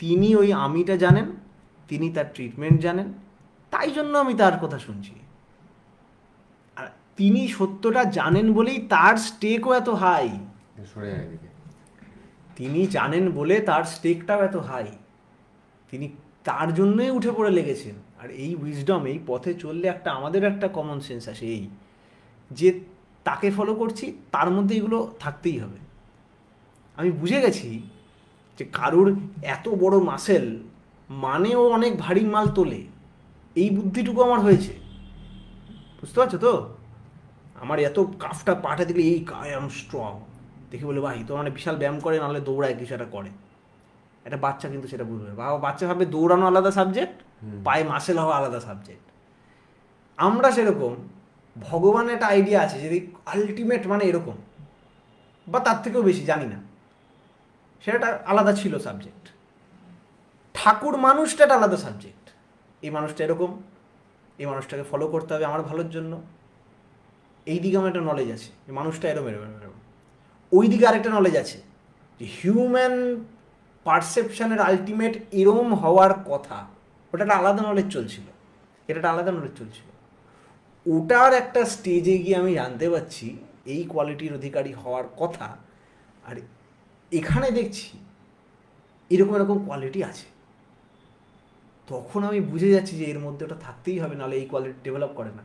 তিনি ওই আমিটা জানেন, তিনি তার ট্রিটমেন্ট জানেন, তাই জন্য আমি তার কথা শুনছি। আর তিনি সত্যটা জানেন বলেই তার স্টেকও এত হাই। তিনি জানেন বলে তার স্টেকটাও এত হাই, তিনি তার জন্যই উঠে পড়ে লেগেছেন। আর এই উইজডম, এই পথে চললে আমাদের একটা কমন সেন্স আসে, এই যে তাকে ফলো করছি তার মধ্যে এগুলো থাকতেই হবে। আমি বুঝে গেছি যে কারুর এত বড় মাসেল মানেও অনেক ভারী মাল তোলে, এই বুদ্ধিটুকু আমার হয়েছে, বুঝতে পারছো তো? আমার এত কাফটা পাঠা দিলে এই আই এম স্ট্রং দেখে বলে ভাই তো মানে বিশাল ব্যায়াম করে, নাহলে দৌড়ায় কিছু একটা করে। একটা বাচ্চা কিন্তু সেটা বুঝবে, বাচ্চা ভাবে দৌড়ানো আলাদা সাবজেক্ট, পায়ে মাসেল হওয়া আলাদা সাবজেক্ট। আমরা সেরকম ভগবানের একটা আইডিয়া আছে যদি আলটিমেট মানে এরকম বা তার থেকেও বেশি, জানি না, সেটা আলাদা ছিল সাবজেক্ট। ঠাকুর মানুষটা একটা আলাদা সাবজেক্ট। এই মানুষটা এরকম, এই মানুষটাকে ফলো করতে হবে আমার ভালোর জন্য, এই দিকে আমার একটা নলেজ আছে, এই মানুষটা এরকম এরকম এরকম। ওই দিকে আরেকটা নলেজ আছে যে হিউম্যান পারসেপশনের আলটিমেট এরম হওয়ার কথা, ওটা একটা আলাদা নলেজ চলছিল, এটা একটা আলাদা নলেজ চলছিল। ওটার একটা স্টেজে গিয়ে আমি জানতে পারছি এই কোয়ালিটির অধিকারী হওয়ার কথা, আর এখানে দেখছি এরকম এরকম কোয়ালিটি আছে। তখন আমি বুঝে যাচ্ছি যে এর মধ্যে ওটা থাকতেই হবে, নাহলে এই কোয়ালিটি ডেভেলপ করে না।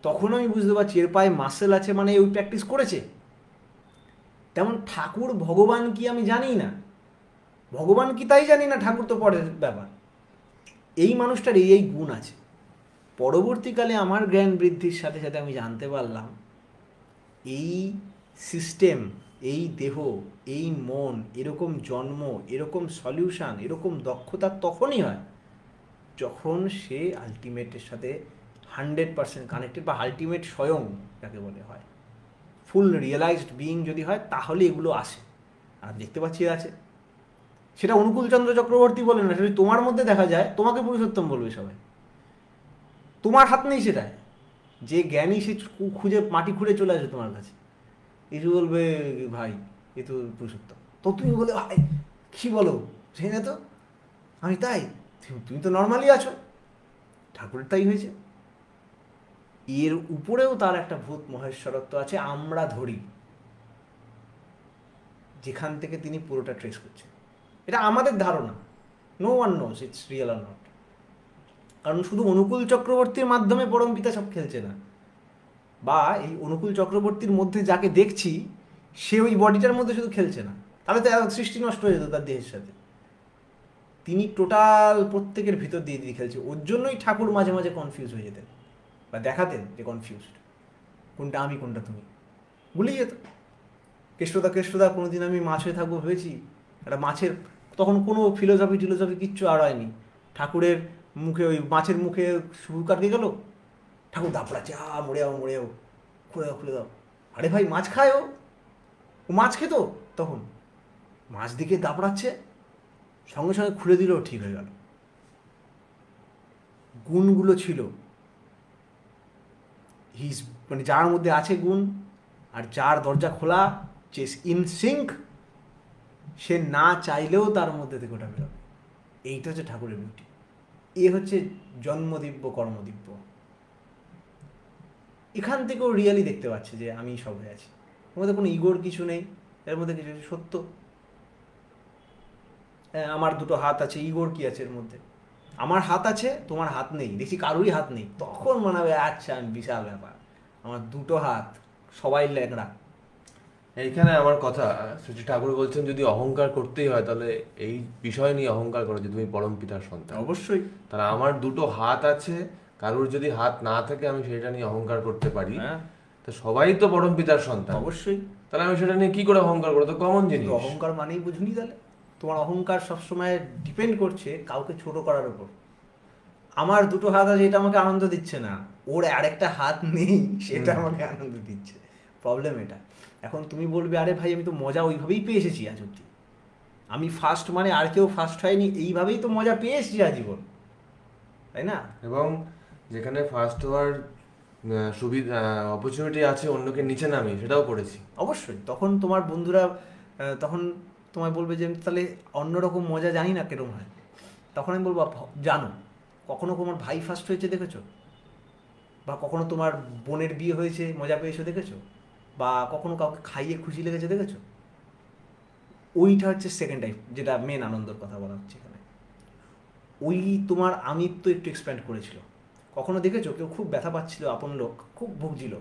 তখন আমি বুঝতে পারছি এর পায়ে মাসেল আছে মানে ওই প্র্যাকটিস করেছে। তেমন ঠাকুর ভগবান কি আমি জানি না, ভগবান কি তাই জানি না, ঠাকুর তো পরের ব্যাপার। এই মানুষটার এই গুণ আছে। পরবর্তীকালে আমার জ্ঞান বৃদ্ধির সাথে সাথে আমি জানতে পারলাম এই সিস্টেম, এই দেহ, এই মন, এরকম জন্ম, এরকম সলিউশন, এরকম দক্ষতা তখনই হয় যখন সে আলটিমেটের সাথে 100% কানেক্টেড, বা আলটিমেট স্বয়ং যাকে বলে হয়, ফুল রিয়েলাইজড বিইং যদি হয়, তাহলে এগুলো আসে। আর দেখতে পাচ্ছি আছে, সেটা অনুকূলচন্দ্র চক্রবর্তী বলে না, সেটা তোমার মধ্যে দেখা যায়, তোমাকে পুরুষোত্তম বলবে সবাই, তোমার হাত নেই সেটাই। যে জ্ঞানী সে খুঁজে মাটি খুঁড়ে চলে আসবে তোমার কাছে, কিছু বলবে ভাই এ তো পুরুষোত্তম, তো তুমি বলে ভাই কী বলো, সেই না তো আমি তাই, তুমি তো নর্মালি আছো, ঠাকুরের তাই হয়েছে। এর উপরেও তার একটা ভূত মহেশ্বরত্ব আছে, আমরা ধরি, যেখান থেকে তিনি পুরোটা ট্রেস করছেন। এটা আমাদের ধারণা, no one knows it's real or not. কারণ শুধু অনুকূল চক্রবর্তীর মাধ্যমে পরম পিতা সব খেলছে না, বা এই অনুকূল চক্রবর্তীর মধ্যে যাকে দেখছি সে ওই বডিটার মধ্যে শুধু খেলছে না, তাহলে তো সৃষ্টি নষ্ট হয়ে যেত তার দেহের সাথে। তিনি টোটাল প্রত্যেকের ভিতর দিয়ে দিয়ে খেলছে। ওর জন্যই ঠাকুর মাঝে মাঝে কনফিউজ হয়ে যেতেন, বা দেখাতেন যে কনফিউজড, কোনটা আমি কোনটা তুমি, ভুলেই যেত। কেষ্টদা কোনোদিন আমি মাছ হয়ে থাকবো ভেবেছি, একটা মাছের, তখন কোনো ফিলোসফি কিচ্ছু আর হয়নি, ঠাকুরের মুখে ওই মাছের মুখে সুর কাটকে গেল, ঠাকুর দাপড়াচ্ছে, মরে যাও খুলে দাও। আরে ভাই মাছ খায়, ও মাছ খেত, তখন মাছ দিকে দাপড়াচ্ছে, সঙ্গে সঙ্গে খুলে দিল, ঠিক হয়ে গেল। গুণগুলো ছিল, মানে যার মধ্যে আছে গুণ, আর যার দরজা খোলা, যে ইন সিঙ্ক, সে না চাইলেও তার মধ্যে থেকে ওটা বেরোবে। এইটা হচ্ছে ঠাকুরের বিউটি। এ হচ্ছে জন্মদিব্য কর্মদিব্য। এখান থেকেও রিয়েলি দেখতে পাচ্ছে যে আমি সব হয়ে আছি, এর মধ্যে কোনো ইগোর কিছু নেই, এর মধ্যে কিছু সত্য। হ্যাঁ, আমার দুটো হাত আছে, ইগোর কি আছে এর মধ্যে? আমার হাত আছে, তোমার হাত নেই, দেখছি কারুরই হাত নেই, তখন মনে হবে আচ্ছা আমি বিশাল ব্যাপার, আমার দুটো হাত, সবাই ল্যাংড়া। এইখানে আমার কথা, শ্রী ঠাকুর বলছেন যদি অহংকার করতেই হয় তাহলে এই বিষয় নিয়ে অহংকার করো যে তুমি পরম পিতার সন্তান। অবশ্যই। তাহলে আমার দুটো হাত আছে, কারুর যদি হাত না থাকে আমি সেটা নিয়ে অহংকার করতে পারি, তো সবাই তো পরম পিতার সন্তান। অবশ্যই। তাহলে আমি সেটা নিয়ে কি করে অহংকার করবো? তো কমন জিনিস। অহংকার মানেই বুঝুনি, তাহলে তোমার অহংকার সবসময় ডিপেন্ড করছে কাউকে ছোট করার উপর। আমার দুটো হাত আছে, এটা আমাকে আনন্দ দিচ্ছে না, ওর আরেকটা হাত নেই সেটা আমাকে আনন্দ দিচ্ছে। প্রবলেম এটা। এখন তুমি বলবে আরে ভাই আমি তো মজা ওইভাবেই পেয়ে এসেছি আজ অব্দি, আমি ফার্স্ট মানে আর কেউ ফার্স্ট হয়নি, এইভাবেই তো মজা পেয়ে এসেছি আজীবন, তাই না? এবং যেখানে ফার্স্ট হওয়ার সুবিধা অপরচুনিটি আছে অন্যকে নিচে নামি, সেটাও করেছি। অবশ্যই তখন তোমার বন্ধুরা তখন তোমায় বলবে যে তাহলে অন্যরকম মজা জানি না কিরকম হয়, তখন আমি বলবো জানো কখনো তোমার ভাই ফার্স্ট হয়েছে দেখেছো, বা কখনো তোমার বোনের বিয়ে হয়েছে মজা পেয়েছো দেখেছো, বা কখনো কাউকে খাইয়ে খুশি লেগেছে দেখেছো? ওইটা হচ্ছে সেকেন্ড টাইপ, যেটা মেন আনন্দের কথা বলা হচ্ছে এখানে। ওই তোমার আমিত্ব একটু এক্সপ্যান্ড করেছিল। কখনো দেখেছো কেউ খুব ব্যথা পাচ্ছিল, আপন লোক খুব ভুগছিল,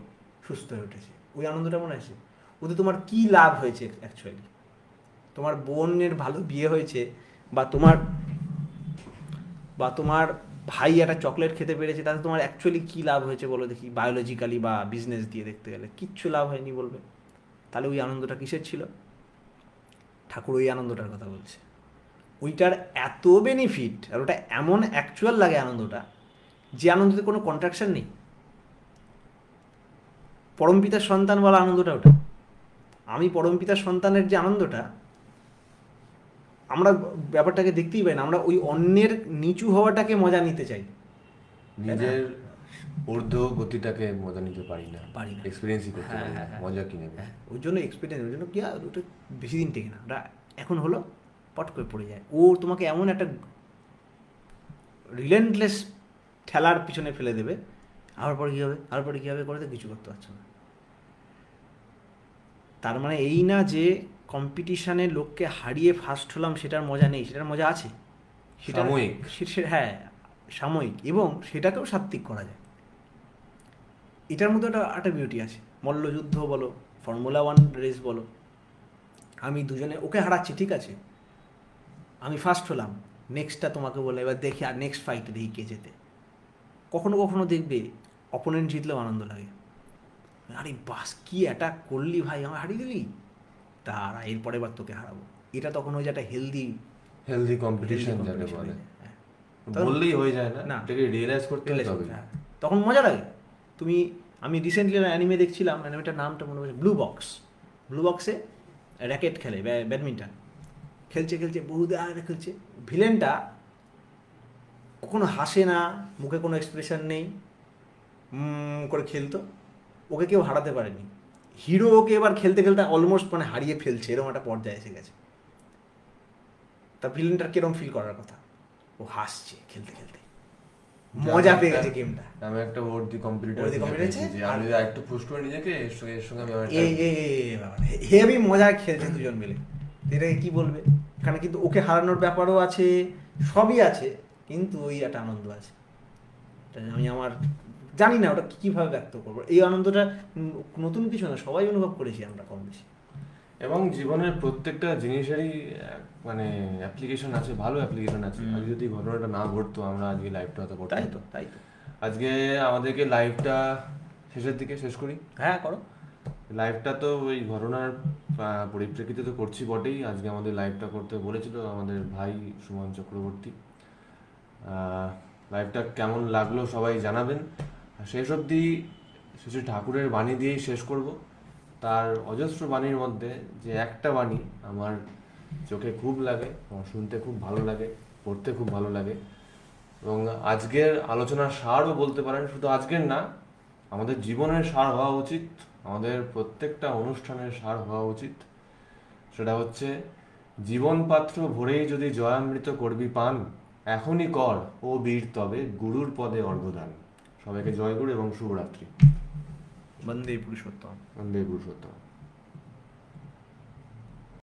সুস্থ হয়ে উঠেছে, ওই আনন্দটা মনে আছে? ওতে তোমার কি লাভ হয়েছে অ্যাকচুয়ালি? তোমার বোনের ভালো বিয়ে হয়েছে, বা তোমার ভাই একটা চকলেট খেতে পেরেছে, তাতে তোমার অ্যাকচুয়ালি কী লাভ হয়েছে বলো দেখি? বায়োলজিক্যালি বা বিজনেস দিয়ে দেখতে গেলে কিচ্ছু লাভ হয়নি বলবে। তাহলে ওই আনন্দটা কিসের ছিল? ঠাকুর ওই আনন্দটার কথা বলছে। ওইটার এত বেনিফিট, আর ওটা এমন অ্যাকচুয়াল লাগে আনন্দটা, যে আনন্দতে কোনো কন্ট্রাকশন নেই। পরমপিতার সন্তান বলা আনন্দটা ওটা। আমি পরমপিতার সন্তানের যে আনন্দটা, আমরা ব্যাপারটাকে দেখতেই পাই না, আমরা ওই অন্যের নিচু হওয়াটাকে মজা নিতে চাই, নিজের ঊর্ধ্ব গতিটাকে মজা নিতে পারি না, পারি না, এক্সপিরিয়েন্সই করতে পারি না, মজা কি নেবে? ওই জন্য এক্সপিরিয়েন্স, ওই জন্য কি হয় ওটা বেশি দিন টেকে না, ওটা এখন হলো পট করে পড়ে যায়। ও তোমাকে এমন একটা রিলেন্টলেস ঠেলার পিছনে ফেলে দেবে, আবার পরে কী হবে, আবার পরে কী হবে করে তো কিছু করতে পারছো না। তার মানে এই না যে কম্পিটিশানে লোককে হারিয়ে ফার্স্ট হলাম সেটার মজা নেই, সেটার মজা আছে, সেটা সাময়িক। হ্যাঁ সাময়িক, এবং সেটাকেও সাত্ত্বিক করা যায়। এটার মধ্যে একটা বিউটি আছে। মল্লযুদ্ধ বলো, ফর্মুলা 1 রেস বলো, আমি দুজনে ওকে হারাচ্ছি, ঠিক আছে, আমি ফার্স্ট হলাম, নেক্সটটা তোমাকে বলে এবার দেখি, আর নেক্সট ফাইটে দেখি কে যেতে। কখনো কখনো দেখবে অপোনেন্ট জিতলেও আনন্দ লাগে, আরে বাস কি অ্যাটাক করলি ভাই, আমার হারিয়ে দিলি, তারা এরপরে বার তোকে হারাবো। এটা তখন হয়ে যায় একটা হেলদি কম্পিটিশন যাকে বলে, বললেই হয়ে যায় না, এটাকে রিয়েলাইজ করতে হবে। তখন মজা লাগে। আমি রিসেন্টলি অ্যানিমে দেখছিলাম, অ্যানিমেটার নামটা মনে হচ্ছে ব্লু বক্স। ব্লু বক্সে র্যাকেট খেলে, ব্যাডমিন্টন খেলছে বহুদিন খেলছে, ভিলেনটা কখনো হাসে না, মুখে কোনো এক্সপ্রেশন নেই, করে খেলতো, ওকে কেউ হারাতে পারেনি। হিরো ওকে এবার খেলতে খেলতে অলমোস্ট মানে হারিয়ে ফেলছে, এরকম একটা পর্যায়ে এসে গেছে। তা ভিলেনটার কিরকম ফিল করার কথা? ও হাসছে খেলতে খেলতে, মজা পেয়ে গেছে গেমটা। আমি একটা ওয়ার্ডি কম্পিটিটর যে আমি একটু পুশ করে নিজেকে এর সঙ্গে আমি হেভি মজা খেলছে দুজন মিলে। এটাকে কি বলবে? এখানে কিন্তু ওকে হারানোর ব্যাপারও আছে, সবই আছে, কিন্তু ওই একটা আনন্দ আছে। আমি আমার জানি না ওটা কীভাবে ব্যক্ত করবো। এই আনন্দটা নতুন কিছু না, সবাই অনুভব করেছি আমরা কম বেশি। এবং জীবনের প্রত্যেকটা জিনিসেরই মানে অ্যাপ্লিকেশন আছে, ভালো অ্যাপ্লিকেশন আছে। আর যদি ঘটনাটা না ঘটতো আমরা আজকে লাইভটা হয়তো করতাম। তাই তো আজকে আমাদেরকে লাইভটা শেষের দিকে শেষ করি। হ্যাঁ করো। লাইভটা তো ওই ঘটনার পরিপ্রেক্ষিতে তো করছি বটেই। আজকে আমাদের লাইভটা করতে বলেছিল আমাদের ভাই সুমন চক্রবর্তী। লাইভটা কেমন লাগলো সবাই জানাবেন। শেষ অবধি শেষে ঠাকুরের বাণী দিয়েই শেষ করব। তার অজস্র বাণীর মধ্যে যে একটা বাণী আমার চোখে খুব লাগে, আমার শুনতে খুব ভালো লাগে, পড়তে খুব ভালো লাগে, এবং আজকের আলোচনার সারও বলতে পারেন। শুধু আজকের না, আমাদের জীবনের সার হওয়া উচিত, আমাদের প্রত্যেকটা অনুষ্ঠানের সার হওয়া উচিত। সেটা হচ্ছে, জীবন পাত্র ভরেই যদি জয়ামৃত করবি পান, এখনই কর ও বীর তবে গুরুর পদে অর্ঘ্যদান। সবাইকে জয় গুরু এবং শুভরাত্রি। বন্দে পুরুষোত্তম। বন্দে পুরুষোত্তম।